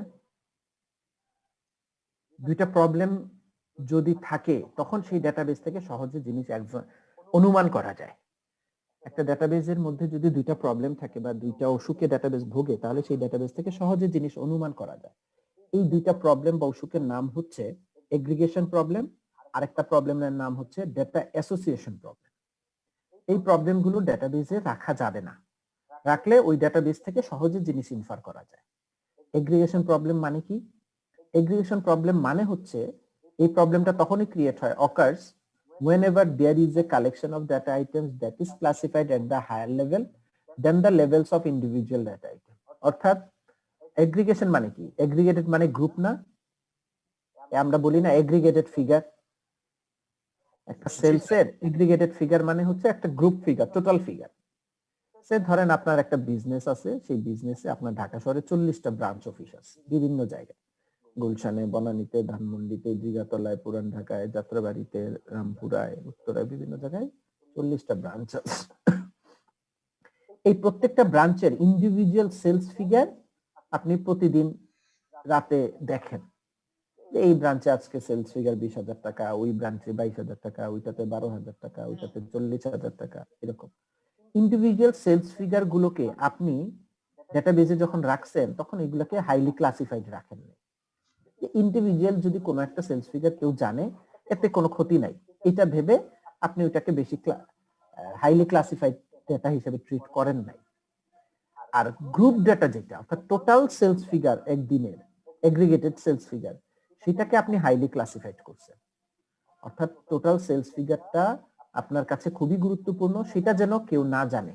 S1: দুইটা প্রবলেম যদি থাকে তখন সেই ডেটাবেস থেকে সহজে জিনিস অনুমান করা যায়। একটা ডেটাবেসের মধ্যে যদি দুইটা প্রবলেম থাকে বা দুইটা অসুখে ডেটাবেস ভোগে, তাহলে সেই ডেটাবেস থেকে সহজে জিনিস অনুমান করা যায়। এই দুইটা প্রবলেম বা অসুখের নাম হচ্ছে এগ্রিগেশন প্রবলেম, আর একটা প্রবলেমের নাম হচ্ছে ডেটা অ্যাসোসিয়েশন প্রবলেম। এই প্রবলেমগুলো ডেটাবেসে রাখা যাবে না, রাখলে ওই ডেটাবেস থেকে সহজে জিনিস ইনফার করা যায়। এগ্রিগেশন প্রবলেম মানে কি? এগ্রিগেশন প্রবলেম মানে হচ্ছে এই প্রবলেমটা তখনই ক্রিয়েট হয়, occurs whenever there is a collection of data items that is classified at the higher level than the levels of individual data item. অর্থাৎ এগ্রিগেশন মানে কি? এগ্রিগেটেড মানে গ্রুপ না, আমরা বলি না এগ্রিগেটেড ফিগার। একটা সেলসের এগ্রিগেটেড ফিগার মানে হচ্ছে একটা গ্রুপ ফিগার, টোটাল ফিগার। সে ধরেন আপনার একটা বিজনেস আছে, সেই বিজনেসে আপনার ঢাকা শহরে 40টা ব্রাঞ্চ অফিস আছে বিভিন্ন জায়গায়, গুলশানে, বনানীতে, ধানমন্ডিতে, জিগাতলায়, পুরান ঢাকায়, যাত্রাবাড়িতে, রামপুরায়, উত্তরায়, বিভিন্ন জায়গায় 40টা ব্রাঞ্চ আছে। এই প্রত্যেকটা ব্রাঞ্চের ইন্ডিভিজুয়াল সেলস ফিগার আপনি প্রতিদিন রাতে দেখেন। এই ব্রাঞ্চে আজকে সেলস ফিগার 20,000 টাকা, ওই ব্রাঞ্চে 22,000 টাকা, ওইটাতে 12,000 টাকা, ওইটাতে 40,000 টাকা, এরকম ইন্ডিভিজুয়াল সেলস ফিগার গুলোকে আপনি ডেটাবেজে যখন রাখছেন তখন এগুলোকে হাইলি ক্লাসিফাইড রাখেন। ইন্ডিভিজুয়াল যদি কোনো একটা সেলস ফিগার কেউ জানে, এতে কোনো ক্ষতি নাই, এটা ভেবে আপনি ওইটাকে বেশি হাইলি ক্লাসিফাইড ডেটা হিসেবে ট্রিট করেন নাই। আর গ্রুপ ডেটা যেটা, অর্থাৎ টোটাল সেলস ফিগার একদিনের এগ্রিগেটেড সেলস ফিগার, সেটাকে আপনি হাইলি ক্লাসিফাইড করছেন। অর্থাৎ টোটাল সেলস ফিগারটা আপনার কাছে খুবই গুরুত্বপূর্ণ, সেটা যেন কেউ না জানে।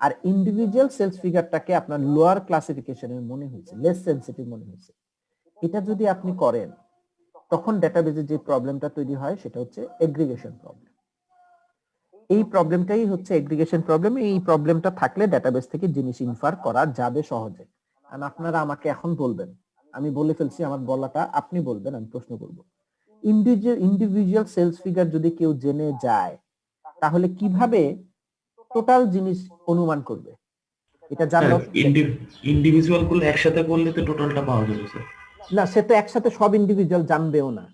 S1: আর ইন্ডিভিজুয়াল সেলস ফিগারটাকে আপনার লোয়ার ক্লাসিফিকেশনের মনে হয়েছে, লেস সেনসিটিভ মনে হয়েছে। এটা যদি আপনি করেন তখন ডেটাবেজে যে প্রবলেমটা তৈরি হয় সেটা হচ্ছে এগ্রিগেশন প্রবলেম। এই প্রবলেমটাই হচ্ছে এগ্রিগেশন প্রবলেম। এই প্রবলেমটা থাকলে ডেটাবেস থেকে জিনিস ইনফার করা যাবে সহজে। আর আপনারা আমাকে এখন বলবেন, আমি বলে ফেলছি, আমার বলাটা আপনি বলবেন, আমি প্রশ্ন করব। ইন্ডিভিজুয়াল সেলস ফিগার যদি কেউ জেনে যায় তাহলে কিভাবে টোটাল জিনিস অনুমান করবে? এটা জানলো
S2: ইন্ডিভিজুয়াল গুলো একসাথে করলে তো টোটালটা পাওয়া যাবে স্যার।
S1: না, সে তো একসাথে সব ইন্ডিভিজুয়াল জানবেও না,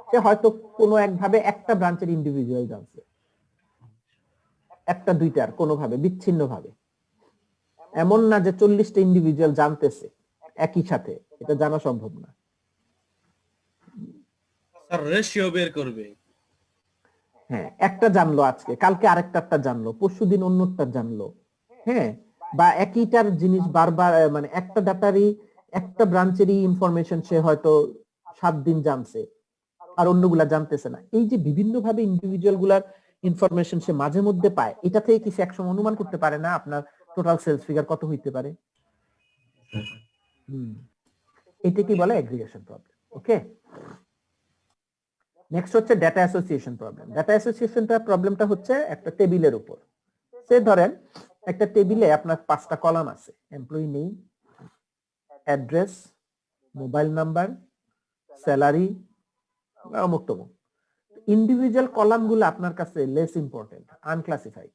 S1: সে হয়তো কোনো একভাবে একটা ব্রাঞ্চের ইন্ডিভিজুয়াল জানছে, একটা দুইটার কোনোভাবে বিচ্ছিন্ন ভাবে। এমন না যে 40টা ইন্ডিভিজুয়াল জানতেছে একই সাথে, এটা জানা সম্ভব না।
S4: স্যার রেশিও বের করবে।
S1: হ্যাঁ, একটা জানলো আজকে, কালকে আরেকটা জানলো, পরশুদিন অন্যটা জানলো। হ্যাঁ, বা একইটার জিনিস বারবার, মানে একটা ডাটারই একটা ব্রাঞ্চেরই ইনফরমেশন সে হয়তো 7 দিন জানছে আর অন্যগুলা জানতেছে না। এই যে বিভিন্ন ভাবে ইন্ডিভিজুয়াল গুলার ইনফরমেশন সে মাঝে মধ্যে পায়, এটা থেকে কি সে একসময় অনুমান করতে পারে না আপনার টোটাল সেলস ফিগার কত হইতে পারে? এটা কি বলে এগ্রিগেশন প্রবলেম। ওকে, নেক্সট হচ্ছে ডেটা অ্যাসোসিয়েশন প্রবলেম। ডেটা অ্যাসোসিয়েশনটা প্রবলেমটা হচ্ছে একটা টেবিলের উপর, সে ধরেন একটা টেবিলে আপনার 5টা কলাম আছে, employee name, address, mobile number, salary, অমুক তমুক। ইন্ডিভিজুয়াল কলামগুলো আপনার কাছে লেস ইম্পর্টেন্ট, আনক্লাসিফাইড,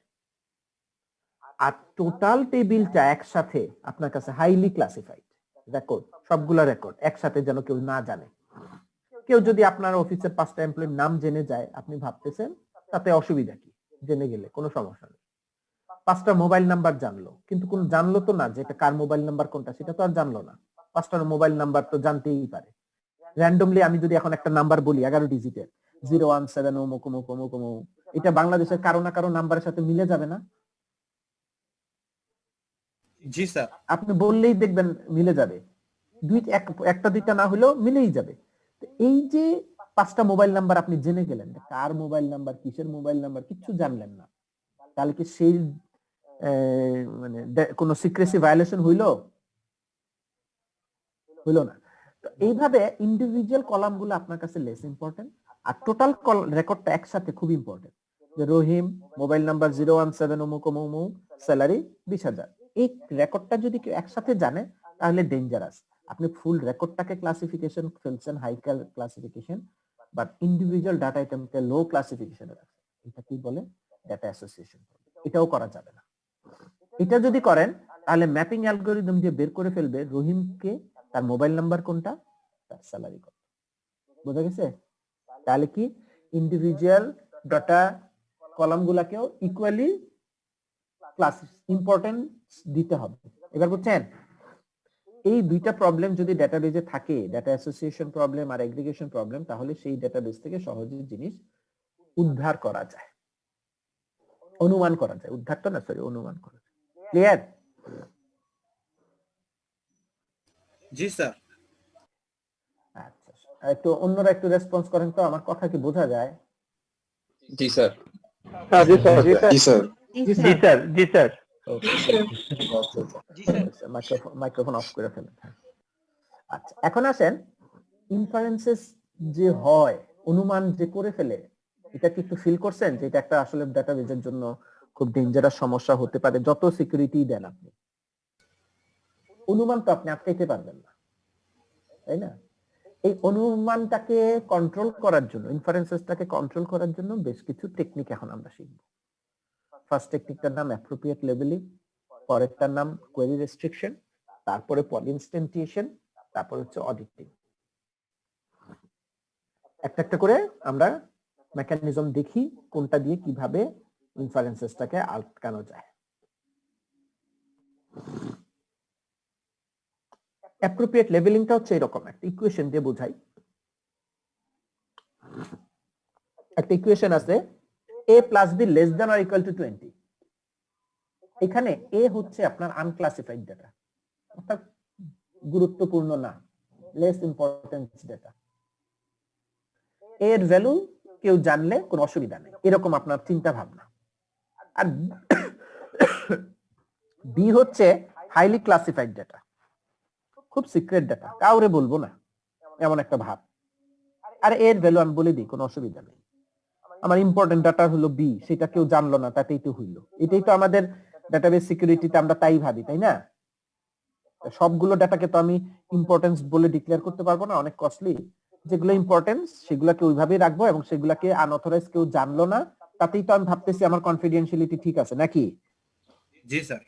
S1: আর টোটাল টেবিলটা একসাথে আপনার কাছে হাইলি ক্লাসিফাইড রেকর্ড, সবগুলা রেকর্ড একসাথে যেন কেউ না জানে। কেউ যদি আপনার অফিসের 5টা এমপ্লয়ির নাম জেনে যায়, আপনি ভাবতেছেন তাতে অসুবিধা কি, জেনে গেলে কোনো সমস্যা নেই। 5টা মোবাইল নাম্বার জানলো, কিন্তু কোন জানলো তো না যে এটা কার মোবাইল নাম্বার কোনটা, সেটা তো আর জানলো না। 5টার মোবাইল নাম্বার তো জানতেই পারে। র্যান্ডমলি আমি যদি এখন একটা নাম্বার বলি 11 ডিজিটের, 017 অমুক অমুক অমুক অমুক, এটা বাংলাদেশের কারো না কারো নাম্বারের সাথে মিলে যাবে না?
S4: জি স্যার।
S1: আপনি বললেই দেখবেন মিলে যাবে, একটা দুইটা না হলেও মিলেই যাবে। এই যে 5টা মোবাইল নাম্বার আপনি জেনে গেলেন, কার মোবাইল নাম্বার, কিসের মোবাইল নাম্বার, কিচ্ছু জানলেন না, তাহলে কি সেই মানে কোনো সিক্রেসি ভায়োলেশন হইলো না? তো এইভাবে ইন্ডিভিজুয়াল কলামগুলো আপনার কাছে লেস ইম্পর্টেন্ট, আর টোটাল রেকর্ডটা একসাথে খুব ইম্পর্টেন্ট। যে রহিম, মোবাইল নাম্বার 017 অমুক অমুক অমুক, স্যালারি 20,000, এই রেকর্ডটা যদি কেউ একসাথে জানে তাহলে ডেঞ্জারাস। আপনি ফুল রেকর্ডটাকে ক্লাসিফিকেশন ফেলছেন, high classification, but individual data আইটেমকে লো ক্লাসিফিকেশনে রাখছেন। এটা কি বলে? Data association. এটাও করা যাবে না। এটা যদি করেন তাহলে ম্যাপিং অ্যালগরিদম দিয়ে বের করে ফেলবে রহিমকে, তার মোবাইল নাম্বার কোনটা, তার স্যালারি কত। বোঝা গেছে? তাহলে কি ইন্ডিভিজুয়াল ডাটা কলাম গুলাকেও ইকুয়ালি ক্লাস ইম্পর্টেন্স দিতে হবে। এবার বুঝছেন? এই দুইটা প্রবলেম যদি ডেটাবেজে থাকে, ডাটা অ্যাসোসিয়েশন প্রবলেম আর এগ্রিগেশন প্রবলেম, তাহলে সেই ডেটাবেজ থেকে সহজে জিনিস উদ্ধার করা যায়, অনুমান করা যায়। উদ্ধার তো না, সরি, অনুমান করা যায়। ক্লিয়ার?
S4: জি স্যার।
S1: আচ্ছা, একটু অন্যরা একটু রেসপন্স করেন তো, আমার কথা কি বোঝা যায়?
S6: জি স্যার।
S7: জি স্যার, জি স্যার,
S6: জি স্যার।
S7: জি স্যার, জি স্যার।
S1: মাইক্রোফোন অফ করে ফেলেন। আচ্ছা, এখন আসেন ইনফারেন্সেস যে হয়, অনুমান যে করে ফেলে, এটা কি একটু ফিল করছেন যে এটা একটা আসলে ডাটাবেজের জন্য খুব ডেঞ্জারাস সমস্যা হতে পারে? যত সিকিউরিটি দেন আপনি, অনুমান তো আপনি আটকাইতে পারবেন না, তাই না? এই অনুমানটাকে কন্ট্রোল করার জন্য, ইনফারেন্সেসটাকে কন্ট্রোল করার জন্য বেশ কিছু টেকনিক এখন আমরা শিখব। ফার্স্ট টেকনিকটার নাম অ্যাপ্রোপ্রিয়েট লেবেলিং, পরেরটার নাম কোয়েরি রেস্ট্রিকশন, তারপরে পলিইনস্ট্যান্টিয়েশন, তারপর হচ্ছে অডিটিং। একটা একটা করে আমরা মেকানিজম দেখি কোনটা দিয়ে কিভাবে ইনফারেন্সেসটাকে আটকানো যায়। অ্যাপ্রোপ্রিয়েট লেভেলিংটা হচ্ছে এরকম একটা ইকুয়েশন দিয়ে বোঝাই। একটা ইকুয়েশন আছে a + b <= 20। এখানে a হচ্ছে আপনার আনক্লাসিফাইড ডাটা, অর্থাৎ গুরুত্বপূর্ণ না, লেস ইম্পর্টেন্ট ডাটা। এর ভ্যালু কেউ জানলে কোনো অসুবিধা নেই, এরকম আপনার চিন্তা ভাবনা। আর বি হচ্ছে হাইলি ক্লাসিফাইড ডাটা, খুব সিক্রেট ডাটা, কাউরে বলবো না, এমন একটা ভাব। আর এর ভ্যালু আমি বলে দিই, কোনো অসুবিধা নেই। আমার ইম্পর্টেন্ট ডাটা হলো বি, সেটা কেউ জানলো না, তাতেই তো হইলো। এটাই তো আমাদের ডাটাবেস সিকিউরিটিতে আমরা তাই ভাবি, তাই না? সবগুলো ডাটাকে তো আমি ইম্পর্টেন্স বলে ডিক্লেয়ার করতে পারবো না, অনেক কস্টলি। যেগুলো ইম্পর্টেন্স সেগুলোকে ওইভাবেই রাখবো, এবং সেগুলোকে আনঅথরাইজ কেউ জানলো না, তাতেই তো আমি ভাবতেছি আমার কনফিডেন্সিয়ালিটি ঠিক আছে, নাকি?
S4: জি স্যার।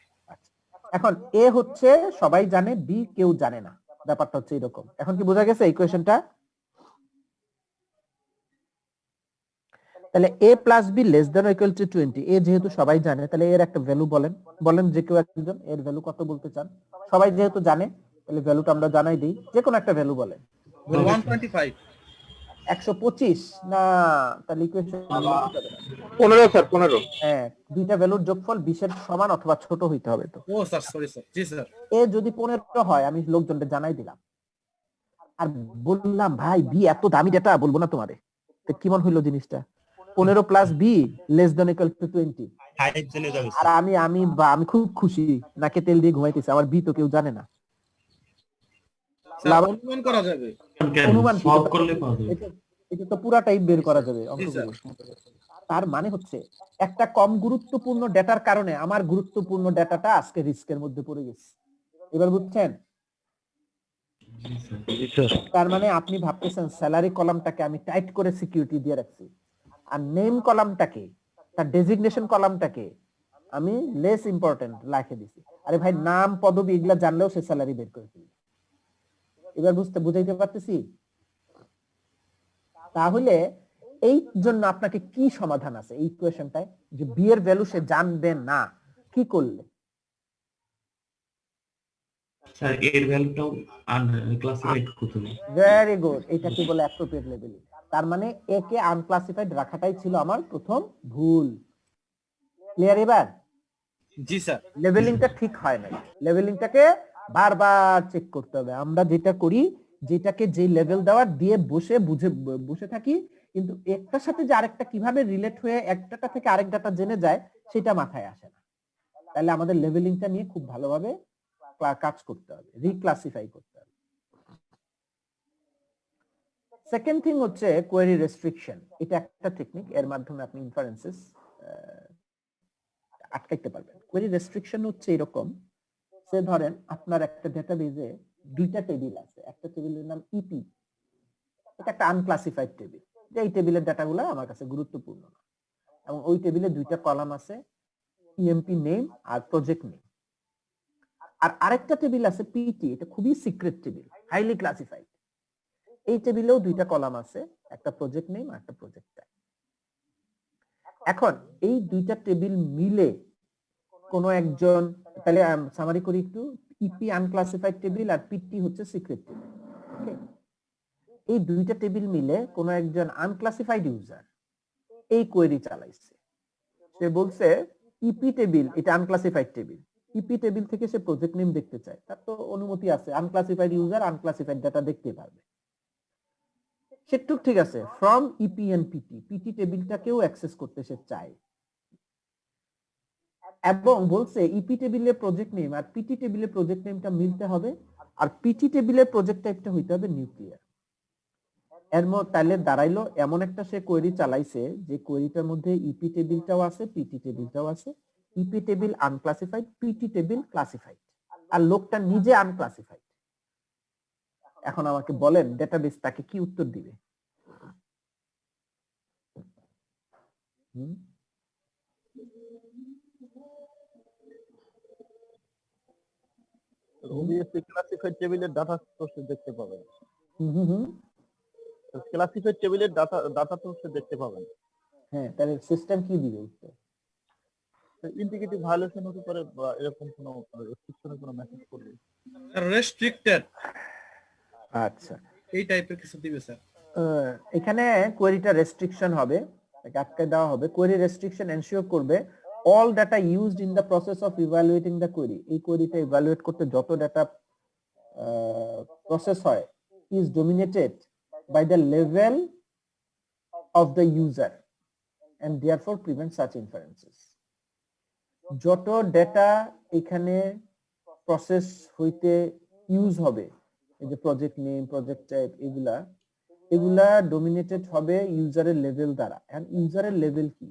S1: এখন এ হচ্ছে সবাই জানে, বি কেউ জানে না, ব্যাপারটা হচ্ছে এরকম। এখন কি বোঝা গেছে ইকুয়েশনটা? তাহলে a + b <= 20, এ যেহেতু সবাই জানে, তাহলে এর একটা ভ্যালু বলেন, বলেন যে কেউ একজন এর ভ্যালু কত বলতে চান। সবাই যেহেতু জানে, তাহলে ভ্যালুটা আমরা জানাই দিই, যে কোনো একটা ভ্যালু বলেন।
S4: 125।
S1: 125 না, তাহলে ইকুয়েশন
S7: 15 স্যার, 15।
S1: হ্যাঁ, দুইটা ভ্যালুর যোগফল 20 এর সমান অথবা ছোট হইতে হবে। তো
S4: ও স্যার, সরি স্যার। জি স্যার।
S1: এ যদি 15 হয়, আমি লোকজনকে জানাই দিলাম আর বললাম, ভাই বি এত দামি ডেটা, বলবো না তোমারে, তো কেমন হইলো জিনিসটা? 15 + b <= 20।
S5: হাইট জেনে যাবে
S1: আর আমি খুব খুশি, নাকে তেল দিয়ে ঘুমাইতেছি, আমার বি তো কেউ জানে না।
S4: স্যার অনুমান করা যাবে।
S1: অনুমান কি?
S2: সলভ করলে পাওয়া যাবে।
S1: এটা তো পুরাটাই বের করা যাবে
S4: জি স্যার।
S1: অঙ্কগুলো। তার মানে হচ্ছে একটা কম গুরুত্বপূর্ণ ডেটার কারণে আমার গুরুত্বপূর্ণ ডেটাটা আজকে রিস্কের মধ্যে পড়ে গেছে। এবার বুঝছেন? তার মানে আপনি ভাবতেছেন স্যালারি কলামটাকে আমি টাইট করে সিকিউরিটি দিয়ে রাখছি, আর নেম কলামটাকে, তার ডেজিগনেশন কলামটাকে আমি লেস ইম্পর্টেন্ট লিখে দিছি। আরে ভাই, নাম পদবি এগুলা জানলেও সে স্যালারি বের করে ফেলবে। এবার বুঝাইতে পারতেছি? তাহলে এই জন্য আপনাকে কি সমাধান আছে এই ইকুয়েশনটায়, যে বি এর ভ্যালু সে জানবে না, কি করলে?
S2: স্যার এর ভ্যালুটাও আনক্লাসিফাইড করতে হবে।
S1: ভেরি গুড, এটা কি বলে অ্যাপ্রোপ্রিয়েট লেভেলিং। তার মানে এ কে আনক্লাসিফাইড রাখাটাই ছিল আমার প্রথম ভুল। ক্লিয়ার এবার?
S4: জি স্যার।
S1: লেভেলিংটা ঠিক হয় না, লেভেলিংটাকে বারবার চেক করতে হবে। আমরা যেটা করি, যেটাকে যে লেভেল দেওয়ার দিয়ে বসে থাকি, কিন্তু একটার সাথে যে আরেকটা কিভাবে রিলেট হয়ে একটা থেকে আরেক ডাটা জেনে যায়, সেটা মাথায় আসে না। তাহলে আমাদের লেভেলিংটা নিয়ে খুব ভালোভাবে কাজ করতে হবে, রিক্লাসিফাই করতে হবে। সেকেন্ড থিং হচ্ছে কোয়েরি রেস্ট্রিকশন। এটা একটা টেকনিক, এর মাধ্যমে আপনি ইনফারেন্সেস আটকাইতে পারবেন। কোয়েরি রেস্ট্রিকশন হচ্ছে এরকম, সে ধরেন আপনার একটা ডেটাবেজে দুইটা টেবিল আছে, একটা টেবিলের নাম ইপি, এটা একটা আনক্লাসিফাইড টেবিল, যে এই টেবিলের ডাটাগুলো আমার কাছে গুরুত্বপূর্ণ না, এবং ওই টেবিলে দুইটা কলাম আছে, ইএমপি নেম আর প্রজেক্ট নেম। আর আরেকটা টেবিল আছে পিটি, এটা খুবই সিক্রেট টেবিল, হাইলি ক্লাসিফাইড। এই টেবিলেও দুইটা কলাম আছে, একটা প্রজেক্ট নেম আর একটা প্রজেক্ট টাইপ। এখন এই দুইটা টেবিল মিলে কোন একজন, তাহলে সামারি করি একটু, ইপি আনক্লাসিফাইড টেবিল আর পিটি হচ্ছে সিক্রেট টেবিল। ওকে, এই দুইটা টেবিল মিলে কোন একজন আনক্লাসিফাইড ইউজার এই কোয়েরি চালাইছে। সে বলছে ইপি টেবিল, এটা আনক্লাসিফাইড টেবিল, ইপি টেবিল থেকে সে প্রজেক্ট নেম দেখতে চায়, তার তো অনুমতি আছে, আনক্লাসিফাইড ইউজার আনক্লাসিফাইড ডাটা দেখতে পারবে। সে ঠিক আছে, from EP and PT, PT টেবিলটাকেও অ্যাক্সেস করতে সে চায়, এবং বলছে ইপি টেবিলের প্রজেক্ট নেম আর পিটি টেবিলের প্রজেক্ট নেমটা মিলতে হবে, আর পিটি টেবিলের প্রজেক্ট টাইপটা হইতে হবে নিউক্লিয়ার। এর মধ্যে তাহলে দাঁড়াইলো এমন একটা সে কোয়েরি চালাইছে যে কোয়েরিটার মধ্যে ইপি টেবিলটাও আছে, পিটি টেবিলটাও আছে, EP table unclassified, PT table classified, আর লোকটা নিজে আনক্লাসিফাইড। এখন আমাকে বলেন ডেটাবেস তাকে কি উত্তর দিবে?
S9: ক্লাসিফাইড টেবিলের ডাটা সোর্স দেখতে পাবেন। ক্লাসিফাইড টেবিলের ডাটা সোর্স দেখতে পাবেন।
S1: হ্যাঁ, তাহলে সিস্টেম কি দিবে উত্তর?
S9: ইন্টিগ্রিটি ভায়োলেশন হতে পারে বা এরকম কোনো রেস্ট্রিকশনের কোনো মেসেজ করবে।
S4: রেস্ট্রিক্টেড,
S1: আচ্ছা,
S4: এই টাইপের কিছু দিবে স্যার।
S1: এখানে কোয়েরিটা রেস্ট্রিকশন হবে, তাকে আটকে দেওয়া হবে। কোয়েরি রেস্ট্রিকশন এনশিওর করবে all data used in the process of evaluating the query, এই কোয়েরিটা ইভালুয়েট করতে যত ডাটা প্রসেস হয় is dominated by the level of the user and therefore prevent such inferences. যত ডেটা এখানে প্রসেস হইতে ইউজ হবে, এই যে প্রজেক্ট নেম, প্রজেক্ট টাইপ, এগুলা ডমিনেটেড হবে ইউজারের লেভেল দ্বারা। এন্ড ইউজারের লেভেল কি?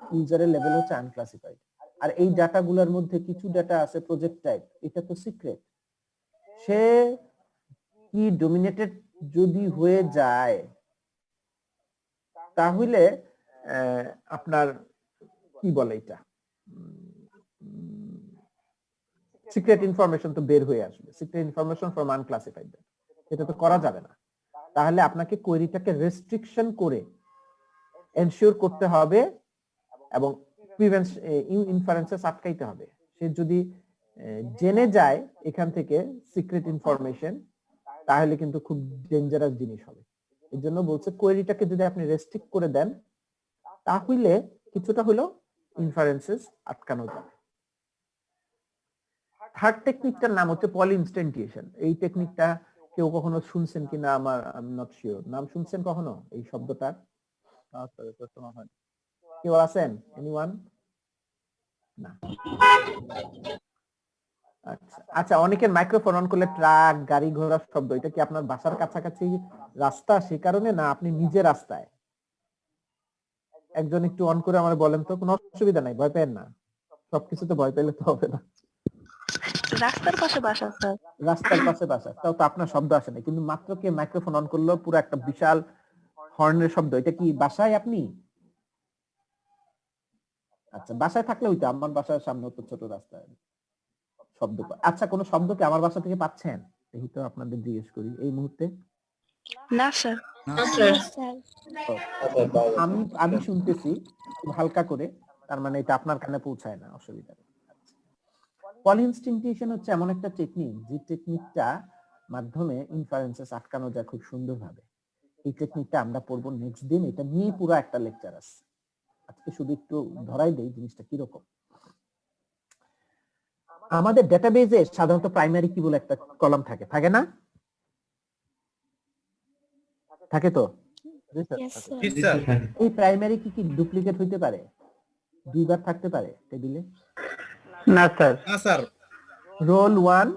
S1: ইউজারের লেভেল হচ্ছে আনক্লাসিফাইড, আর এই ডাটাগুলোর মধ্যে কিছু ডাটা আছে প্রজেক্ট টাইপ, এটা তো সিক্রেট। সে কি ডমিনেটেড যদি হয়ে যায় তাহলে আপনার কি বলে এটা, সিক্রেট ইনফরমেশন তো বের হয়ে আসবে, সিক্রেট ইনফরমেশন ফ্রম আনক্লাসিফাইড, এটা তো করা যাবে না। তাহলে আপনাকে কোয়েরিটাকে রেস্ট্রিকশন করে এনশিওর করতে হবে এবং প্রিভেন্ট ইনফারেন্সেস আটকাইতে হবে। সে যদি জেনে যায় এখান থেকে সিক্রেট ইনফরমেশন, তাহলে কিন্তু খুব ডেঞ্জারাস জিনিস হবে। এর জন্য বলছে কোয়েরিটাকে যদি আপনি রেস্ট্রিক্ট করে দেন তাহলে কিছুটা হলো ইনফারেন্সেস আটকানো যাবে। থার্ড টেকনিকটার নাম হচ্ছে পলি ইনস্ট্যান্টিয়েশন। এই টেকনিকটা কেউ কখনো শুনছেন কিনা আমার আই এম নট শিওর। নাম শুনছেন কখনো এই শব্দটার? কেউ আছেন? এনিওয়ান? না। আচ্ছা, অনেকের মাইক্রোফোন অন করলে ট্রাক, গাড়ি ঘোড়ার শব্দ, এটা কি আপনার বাসার কাছাকাছি রাস্তা সে কারণে, না আপনি নিজে রাস্তায়? একজন একটু অন করে আমার বলেন তো। কোনো অসুবিধা নাই, ভয় পেন না, সবকিছুতে ভয় পেলে তো হবে না।
S8: রাস্তার পাশে বাসা স্যার।
S1: রাস্তার পাশে বাসা, তাও তো আপনার শব্দ আসে না, কিন্তু মাত্র কে মাইক্রোফোন অন করলো পুরো একটা বিশাল হর্নের শব্দ। এটা কি বাসায় আপনি? আচ্ছা, বাসায় থাকলে হইতো, আমার বাসার সামনে তো ছোট রাস্তায় শব্দ। আচ্ছা, কোন শব্দ কি আমার বাসা থেকে পাচ্ছেন? এই তো আপনাদের জিজ্ঞেস করি এই মুহূর্তে।
S8: না স্যার।
S1: আমি শুনতেছি খুব হালকা করে, তার মানে এটা আপনার কানে পৌঁছায় না, অসুবিধা নেই। পলি ইনস্ট্যান্টিয়েশন হচ্ছে এমন একটা টেকনিক, যে টেকনিকটা মাধ্যমে ইনফারেন্সেস আটকানো যায় খুব সুন্দরভাবে। এই টেকনিকটা আমরা পড়বো নেক্সট দিন, এটা নিয়ে পুরো একটা লেকচার আছে। আজকে শুধু একটু ধরাই দেই জিনিসটা কিরকম। আমাদের ডেটাবেজে সাধারণত প্রাইমারি কি বলে একটা কলাম থাকে, থাকে না? থাকে তো? এই প্রাইমারি কি কি ডুপ্লিকেট হইতে পারে? দুইবার থাকতে পারে টেবিলে?
S7: না স্যার।
S4: না স্যার।
S1: রোল 1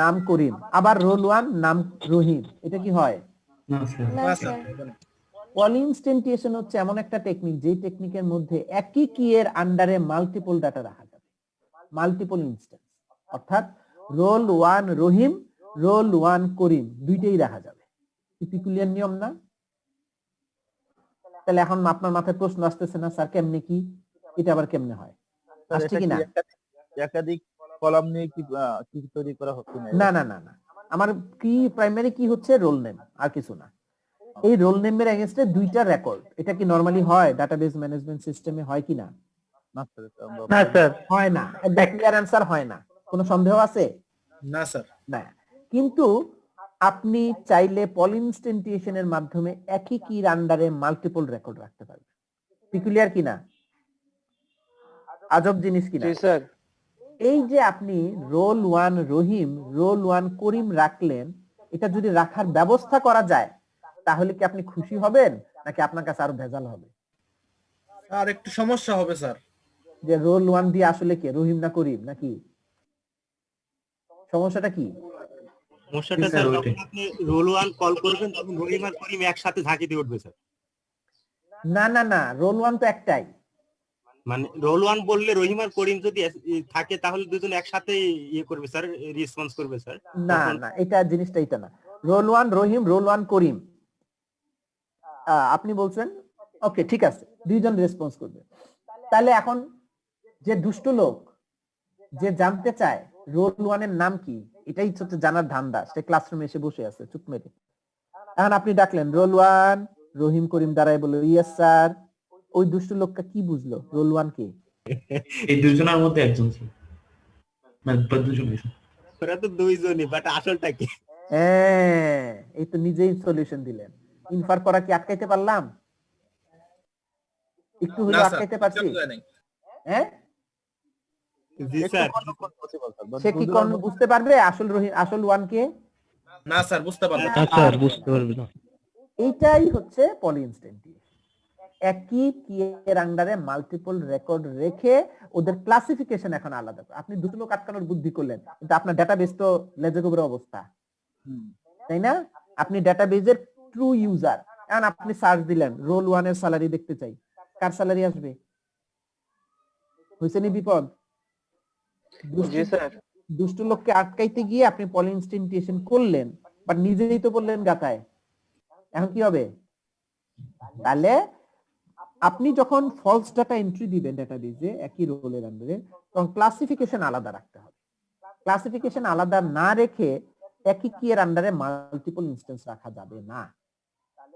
S1: নাম করিম, আবার রোল 1 নাম রহিম, এটা কি হয়?
S2: না স্যার।
S4: না স্যার।
S1: পলি ইনস্ট্যান্টিয়েশন হচ্ছে এমন একটা টেকনিক, যে টেকনিকের মধ্যে একই কি এর আন্ডারে মাল্টিপল ডাটা রাখা যাবে, মাল্টিপল ইনস্ট্যান্স। অর্থাৎ রোল 1 রহিম, রোল 1 করিম, দুইটাই রাখা যাবে। পিকুলিয়ার নিয়ম না? তাহলে এখন আপনার মাথায় প্রশ্ন আসতেছে না, স্যার কেমনে কি, এটা আবার কেমনে হয়? আসছে কি না?
S9: একাধিক কলাম নিয়ে কি তৈরি করা হচ্ছে?
S1: না না না না, আমার কি প্রাইমারি কি হচ্ছে রোল নেম, আর কিছু না। এই রোল নেমের এগেইনস্টে দুইটা রেকর্ড, এটা কি নরমালি হয় ডাটাবেস ম্যানেজমেন্ট সিস্টেমে, হয় কি না?
S9: না স্যার
S7: না স্যার
S1: হয় না, ক্লিয়ার অ্যান্সার হয় না। কোনো সন্দেহ আছে?
S4: না স্যার।
S1: না। কিন্তু আপনি চাইলে পলিনস্ট্যান্টিয়েশনের মাধ্যমে একই কির আন্ডারে মাল্টিপল রেকর্ড রাখতে পারবেন। পিকুলিয়ার কিনা? আজব জিনিস কিনা?
S7: জি স্যার।
S1: এই যে আপনি রোল 1 রহিম, রোল 1 করিম রাখলেন, এটা যদি রাখার ব্যবস্থা করা যায় তাহলে কি আপনি খুশি হবেন নাকি আপনার কাছে আরো ভেজাল হবে?
S4: আর একটু সমস্যা হবে স্যার।
S1: যে রোল 1 দিয়ে আসলে কে রহিম না করিম নাকি? সমস্যাটা কি?
S5: সমস্যাটা স্যার যখন আপনি রোল 1 কল করবেন তখন রহিম আর করিম একসাথে ঝাঁকি দিয়ে উঠবে স্যার।
S1: না না না, রোল 1 তো একটাই।
S5: মানে রোল 1 বললে রহিম আর করিম যদি থাকে তাহলে দুজন একসাথে ইয়ে করবে স্যার, রেসপন্স করবে স্যার।
S1: না না, এটা জিনিসটা এটা না। রোল 1 রহিম, রোল 1 করিম, আপনি বলছেন ওকে ঠিক আছে, দুইজন রেসপন্স করবে। তাহলে এখন যে দুষ্ট লোক যে জানতে চায় রোল 1 এর নাম কি, এটাই হচ্ছে জানার ধান্দা, সে ক্লাসরুমে এসে বসে আছে চুপ মেরে। এখন আপনি ডাকলেন রোল 1 রহিম করিম, দাঁড়ায় বলল ইয়েস স্যার। ওই দুষ্ট লোকটা কি বুঝলো রোল 1 কে?
S2: এই দুজনের মধ্যে একজন ছিল, মানে দুজনই।
S5: ওরা তো দুইজনই, বাট আসলটা কি?
S1: হ্যাঁ, এই তো নিজেই সলিউশন দিলেন। ইনফার করা কি আটকাইতে পারলাম? একটু হলো আটকাইতে পারছি? হ্যাঁ,
S5: জি স্যার।
S1: সে কি কোন বুঝতে পারবে আসল রহিম আসল 1 কে?
S4: না স্যার, বুঝতে পারবে না।
S7: স্যার বুঝতে পারবে না।
S1: এইটাই হচ্ছে পলিইনস্ট্যান্টিয়েশন। একই কিয়ের আন্ডারে মাল্টিপল রেকর্ড রেখে ওদের ক্লাসিফিকেশন এখন আলাদা। আপনি দুটো লোক আটকানোর বুদ্ধি করলেন, কিন্তু আপনার ডাটাবেস তো লেজেগোবরের অবস্থা, তাই না? আপনি ডাটাবেজের ট্রু ইউজার। এখন আপনি সার্চ দিলেন রোল 1 এর স্যালারি দেখতে চাই, কার স্যালারি আসবে? হইছে নি বিপদ?
S7: জি স্যার।
S1: দুষ্ট লোককে আটকাইতে গিয়ে আপনি পলিইনস্ট্যান্টিয়েশন করলেন, বাট নিজেই তো বললেন গাতায়। এখন কি হবে? তাহলে আপনি যখন ফলস ডাটা এন্ট্রি দিবেন ডাটাবেজে একই রোলের আন্ডারে, তখন ক্লাসিফিকেশন আলাদা রাখতে হবে। ক্লাসিফিকেশন আলাদা না রেখে একই কি এর আন্ডারে মাল্টিপল ইনস্ট্যান্স রাখা যাবে না।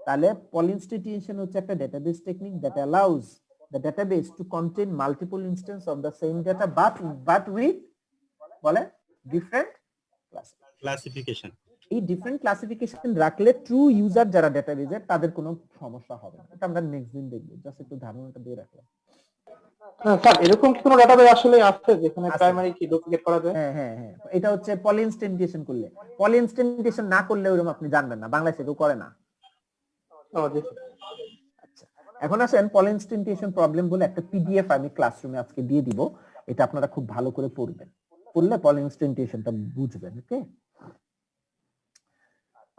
S1: তাহলে পলিইনস্ট্যান্টিয়েশন হচ্ছে একটা database technique that allows the database to contain multiple instance of the same data but with বলে ডিফারেন্ট
S5: ক্লাসিফিকেশন।
S1: এই ডিফারেন্ট ক্লাসিফিকেশন রাখলে ট্রু ইউজার যারা ডাটাবেজের তাদের কোনো সমস্যা হবে না। এটা আমরা নেক্সট দিন দেখব, জাস্ট একটু ধারণাটা দিয়ে রাখলাম।
S7: স্যার এরকম কি কোনো ডাটাবেস আসলে আছে যেখানে প্রাইমারি কি ডুপ্লিকেট করা যায়?
S1: হ্যাঁ হ্যাঁ হ্যাঁ, এটা হচ্ছে পলিইনস্ট্যান্টিয়েশন করলে। পলিইনস্ট্যান্টিয়েশন না করলে ওরকম আপনি জানবেন না, বাংলাদেশে কেউ করে না। আচ্ছা, এখন আসেন পলিইনস্ট্যান্টিয়েশন প্রবলেম বলে একটা পিডিএফ আমি ক্লাসরুমে আজকে দিয়ে দিব, এটা আপনারা খুব ভালো করে পড়বেন, পড়লে পলিইনস্ট্যান্টিয়েশনটা বুঝবেন। ওকে,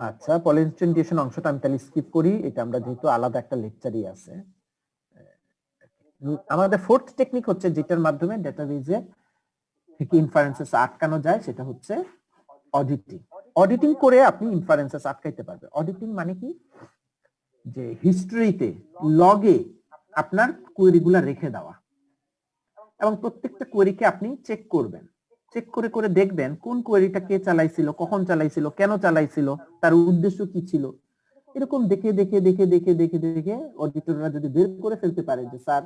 S1: আচ্ছা পলিইনস্ট্যান্টিয়েশন অংশটা আমি তাহলে স্কিপ করি, এটা আমরা যেহেতু আলাদা একটা লেকচারই আছে। আমাদের ফোর্থ টেকনিক হচ্ছে যেটার মাধ্যমে ডেটাবেজে থেকে ইনফারেন্সেস আটকানো যায়, সেটা হচ্ছে অডিটিং। অডিটিং করে আপনি ইনফারেন্সেস আটকাইতে পারবেন। অডিটিং মানে কি? যে হিস্ট্রিতে লগে আপনার কোয়েরিগুলো রেখে দেওয়া এবং প্রত্যেকটা কোয়েরিকে আপনি চেক করবেন, চেক করে করে দেখবেন কোন কোয়েরিটা কে চালাইছিল, কখন চালাইছিল, কেন চালাইছিল, তার উদ্দেশ্য কি ছিল। এরকম দেখে দেখে দেখে দেখে দেখে দেখে অডিটররা যদি বের করে ফেলতে পারে যে স্যার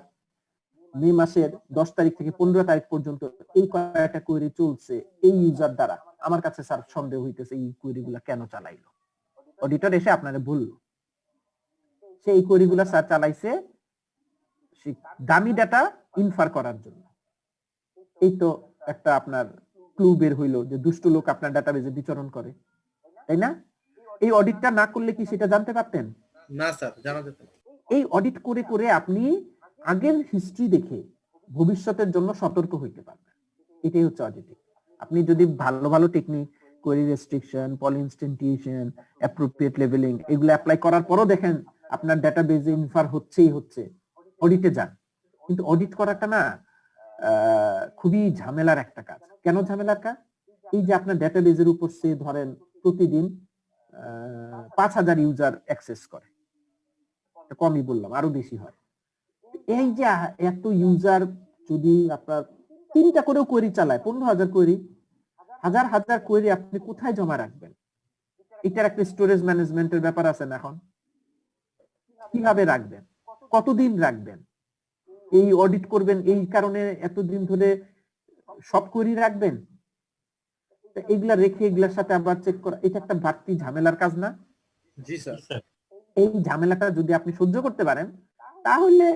S1: মে মাসের 10 তারিখ থেকে 15 তারিখ পর্যন্ত এই কয়েকটা কোয়েরি চলছে এই ইউজার দ্বারা, আমার কাছে স্যার সন্দেহ হইতেছে এই কোয়েরিগুলো কেন চালাইলো। অডিটর এসে আপনারে বলল সেই কোয়েরিগুলো স্যার চালাইছে দামি ডাটা ইনফার করার জন্য। এই তো একটা আপনার ক্লু বের হইলো যে দুষ্ট লোক আপনার ডাটাবেজে বিচরণ করে, তাই না? এই অডিটটা না করলে কি সেটা জানতে পারতেন?
S4: না স্যার, জানা যেত না।
S1: এই অডিট করে করে আপনি আগের হিস্ট্রি দেখে ভবিষ্যতের জন্য সতর্ক হইতে পারবেন। এটাই হচ্ছে অডিটিং। আপনি যদি ভালো ভালো technique query restriction, পলিইনস্ট্যান্টিয়েশন, appropriate leveling এগুলো অ্যাপ্লাই করার পরও দেখেন আপনার ডাটাবেজে ইনফার হচ্ছেই হচ্ছে, অডিটে যান। কিন্তু অডিট করাটা না খুবই ঝামেলার একটা কাজ। কেন ঝামেলার কাজ? এই যে আপনার ডাটাবেজের উপর সে ধরেন প্রতিদিন 5000 ইউজার অ্যাক্সেস করে, কমই বললাম, আরো বেশি হয়। এই যে এত ইউজার যদি আপনার 3টা করেও কোয়েরি চালায়, 15,000 কোয়েরি, হাজার হাজার কোয়েরি আপনি কোথায় জমা রাখবেন? এটার একটা স্টোরেজ ম্যানেজমেন্টের ব্যাপার আছে না এখন। কিভাবে রাখবেন, কতদিন রাখবেন, এই অডিট করবেন এই কারণে এতদিন ধরে সব কোয়েরি রাখবেন, এগুলা রেখে এগুলার সাথে আবার চেক করা, এটা একটা বাড়তি ঝামেলার কাজ না?
S4: জি স্যার।
S1: এই ঝামেলাটা যদি আপনি সহ্য করতে পারেন তাহলে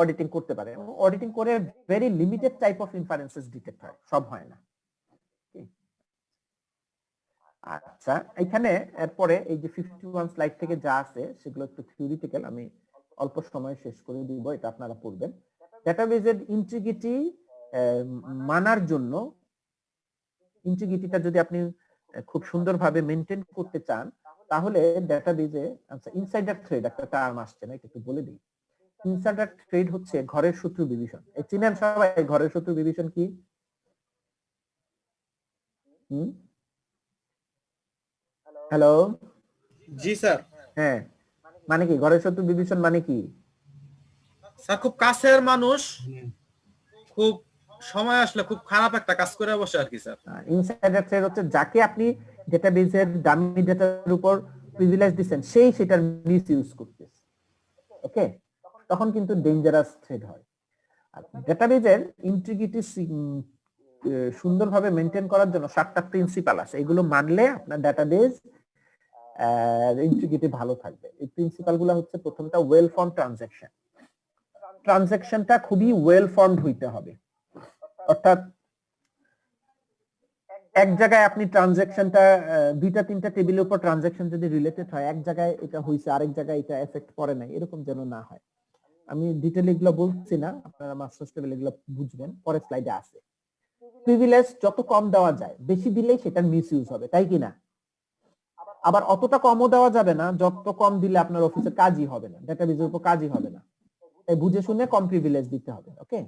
S1: অডিটিং করতে পারেন। অডিটিং করে very limited type of inferences detect হয়, সব হয় না। আচ্ছা, এখানে এরপরে এই যে 51 স্লাইড থেকে যা আছে সেগুলো একটু থিওরিটিক্যাল, আমি অল্প সময় শেষ করে দিব, এটা আপনারা পড়বেন। ডেটাবেজের ইন্টিগ্রিটি মানার জন্য, ইন্টিগ্রিটিটা যদি আপনি খুব সুন্দরভাবে মেনটেন করতে চান তাহলে ডেটাবেজে, আচ্ছা ইনসাইডার থ্রেড একটা টার্ম আসছে না, এটা একটু বলে দিই। ইনসাইডার থ্রেড হচ্ছে ঘরের শত্রু বিভীষণ। এই চিনেন সবাই ঘরের শত্রু বিভীষণ কি? হ্যালো,
S4: জি স্যার।
S1: হ্যাঁ, মানে কি ঘরের শত্রু বিভীষণ মানে কি?
S4: স্যার খুব কাছের মানুষ খুব সময় আসলে খুব খারাপ একটা কাজ করে বসে আর কি স্যার।
S1: ইনসাইডার থ্রেড হচ্ছে যাকে আপনি ডেটাবেজের দামি ডেটার উপর প্রিভিলেজ দিবেন সেই সেটার মিস ইউজ করতেছে। ওকে, তখন কিন্তু ডেঞ্জারাস থ্রেড হয়। আর ডেটাবেজের ইন্টিগ্রিটি সুন্দরভাবে মেনটেন করার জন্য 7টা প্রিন্সিপাল আছে, এগুলো মানলে আপনার ডেটাবেজ ইন্টিগ্রিটি ভালো থাকবে। এই প্রিন্সিপাল গুলো হচ্ছে, প্রথমটা ওয়েল ফর্ম ট্রানজাকশন। ট্রানজাকশনটা খুবই ওয়েল ফর্মড হইতে হবে, অর্থাৎ এক জায়গায় আপনি ট্রানজাকশনটা 2-3টা টেবিলের উপর ট্রানজাকশন যদি রিলেটেড হয়, এক জায়গায় এটা হইছে আরেক জায়গায় এটা এফেক্ট পড়ে নাই, এরকম যেন না হয়। আমি ডিটেইল এগুলো বলছি না, আপনারা মাস্টার্স লেভেল এগুলো বুঝবেন, পরের স্লাইডে আছে। প্রিভিলেজ যত কম দেওয়া যায়, বেশি দিলেই সেটার মিসইউজ হবে, তাই কি না? আবার অতটা কমও দেওয়া যাবে না, যত কম দিলে আপনার অফিসে কাজই হবে না, ডেটাবেজের উপর কাজই হবে না। তাই বুঝে শুনে কম প্রিভিলেজ দিতে হবে। Okay,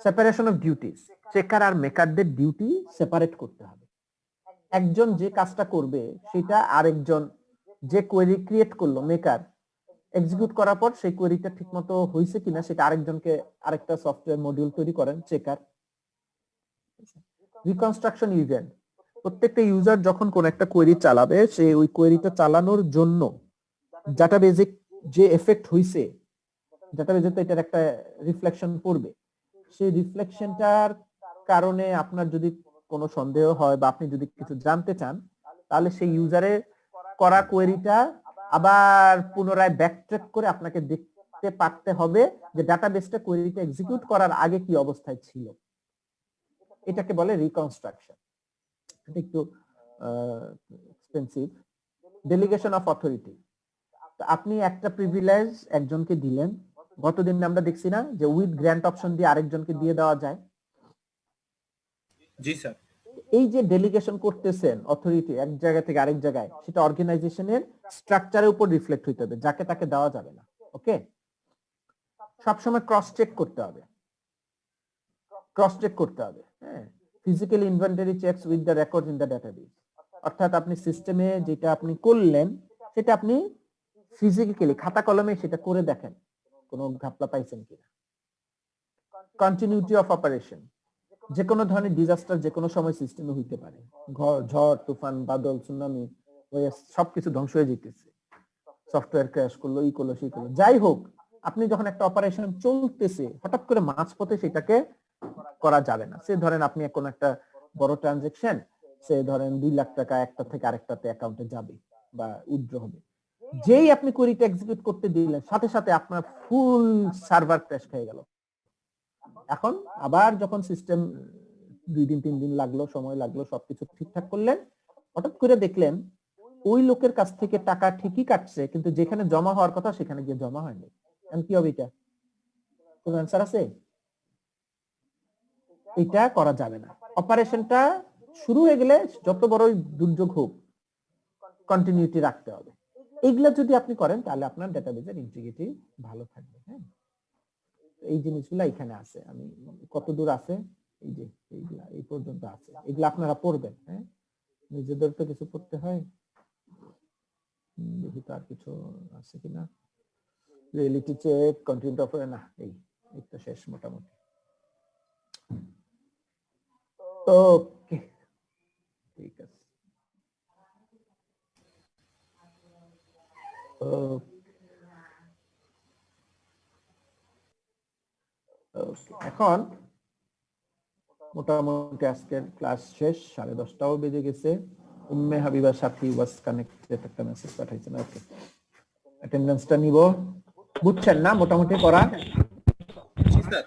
S1: separation of duties, checker আর মেকারদের ডিউটি সেপারেট করতে হবে। একজন যে কাজটা করবে সেটা আরেকজন, যে কোয়েরি ক্রিয়েট করলো মেকার, এক্সিকিউট করার পর সেই কোয়েরিটা ঠিকমতো হয়েছে কিনা সেটা আরেকজনকে, আরেকটা সফটওয়্যার মডিউল তৈরি করেন চেকার। রিকনস্ট্রাকশন ইভেন্ট, প্রত্যেকটা ইউজার যখন কোন একটা কোয়েরি চালাবে, সে ওই কোয়েরিটা চালানোর জন্য ডাটাবেজে যে এফেক্ট হইছে, ডাটাবেজে তো এটার একটা রিফ্লেকশন পড়বে, সেই রিফ্লেকশনটার কারণে আপনার যদি কোনো সন্দেহ হয় বা আপনি যদি কিছু জানতে চান, তাহলে সেই ইউজারের করা কোয়েরিটা আবার পুনরায় ব্যাকট্র্যাক করে আপনাকে দেখতে পারতে হবে যে ডাটাবেসটা কোয়েরিটা এক্সিকিউট করার আগে কি অবস্থায় ছিল। এটাকে বলে রিকনস্ট্রাকশন। এটা একটু এক্সপেন্সিভ। ডেলিগেশন অফ অথরিটি, আপনি একটা প্রিভিলেজ একজনকে দিলেন, গতদিন আমরা দেখছি না যে উইথ গ্র্যান্ট অপশন দিয়ে আরেকজনকে দিয়ে দেওয়া যায়।
S4: জি স্যার।
S1: এই যে ডেলিগেশন করতেছেন অথরিটি এক জায়গা থেকে আরেক জায়গায়, সেটা অর্গানাইজেশনের স্ট্রাকচারের উপর রিফ্লেক্ট হইতে হবে, যাকে তাকে দেওয়া যাবে না। ওকে, সবসময় ক্রস চেক করতে হবে, ক্রস চেক করতে হবে। হ্যাঁ, physical inventory checks with the record in the database, অর্থাৎ আপনি সিস্টেমে যেটা আপনি করলেন সেটা আপনি ফিজিক্যালি খাতা কলমে সেটা করে দেখেন কোনো ঘাপলা পাইছেন কিনা। কন্টিনিউটি অফ অপারেশন, যে কোনো ধরনের ডিজাস্টার যে কোনো সময় সিস্টেমে হইতে পারে, ঝড় তুফান বাদল সুনামি হয়ে সবকিছু ধ্বংস হয়ে যেতেছে, সফটওয়্যার ক্র্যাশ করলো, ই করলো সেই করলো, যাই হোক, আপনি যখন একটা অপারেশন চলতেছে হঠাৎ করে মাঝপথে সেটাকে করা যাবে না। সে ধরেন আপনি কোন একটা বড় ট্রানজাকশন, সে ধরেন 2 লাখ টাকা একটা থেকে আরেকটাতে অ্যাকাউন্টে যাবে বা উইথড্র হবে, যেই আপনি কোয়েরিটা এক্সিকিউট করতে দিলেন সাথে সাথে আপনার ফুল সার্ভার ক্র্যাশ খেয়ে গেল। এখন আবার যখন সিস্টেম 2 দিন 3 দিন লাগলো, সময় লাগলো, সবকিছু ঠিকঠাক করলেন, হঠাৎ করে দেখলেন ওই লোকের কাছ থেকে টাকা ঠিকই কাটছে, কিন্তু যেখানে জমা হওয়ার কথা সেখানে গিয়ে জমা হয়নি। এখন কি হবে? এটা কোন অ্যান্সার আছে? এটা করা যাবে না। অপারেশনটা শুরু হয়ে গেলে যত বড়ই দুর্যোগ হোক, কন্টিনিউটি রাখতে হবে। এইগুলা যদি আপনি করেন তাহলে আপনার ডেটাবেজের ইন্টিগ্রিটি ভালো থাকবে। হ্যাঁ, এই জিনিসগুলো এখানে আছে। আমি কত দূর আছে, এই যে এইগুলা এই পর্যন্ত আছে, এগুলো আপনারা পড়বেন। হ্যাঁ, নিজেদের তো কিছু পড়তে হয়। দেখি তো আর কিছু আছে কিনা। রিয়েলিটি চেক, কন্টেন্ট অফ, না এই তো শেষ মোটামুটি। ওকে, ঠিক আছে। এখন মোটামুটি আজকের ক্লাস শেষ, 10:30টাও বেজে গেছে। উম্মে হাবিবা সাথী ওয়াজ কানেক্টেড একটা মেসেজ পাঠাইছেন। ওকে, অ্যাটেন্ডেন্সটা নিব, বুঝছেন না মোটামুটি পড়া?
S4: জি স্যার।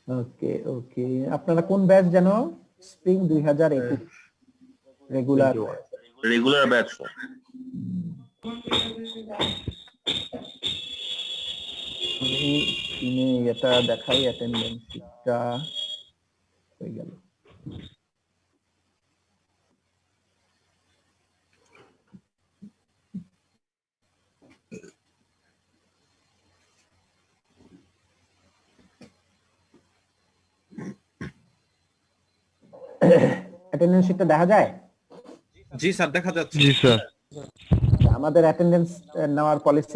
S1: ওকে ওকে, আপনারা কোন ব্যাচ জানো? Spring 2021 regular
S10: regular batch.
S1: আমি স্ক্রিনে এটা দেখাই, অ্যাটেন্ডেন্স শিটটা হয়ে গেল। অ্যাটেন্ডেন্স শিটটা দেখা যায়?
S4: জি স্যার, দেখা যাচ্ছে।
S6: জি স্যার।
S1: আমাদের অ্যাটেন্ডেন্স নেওয়ার পলিসি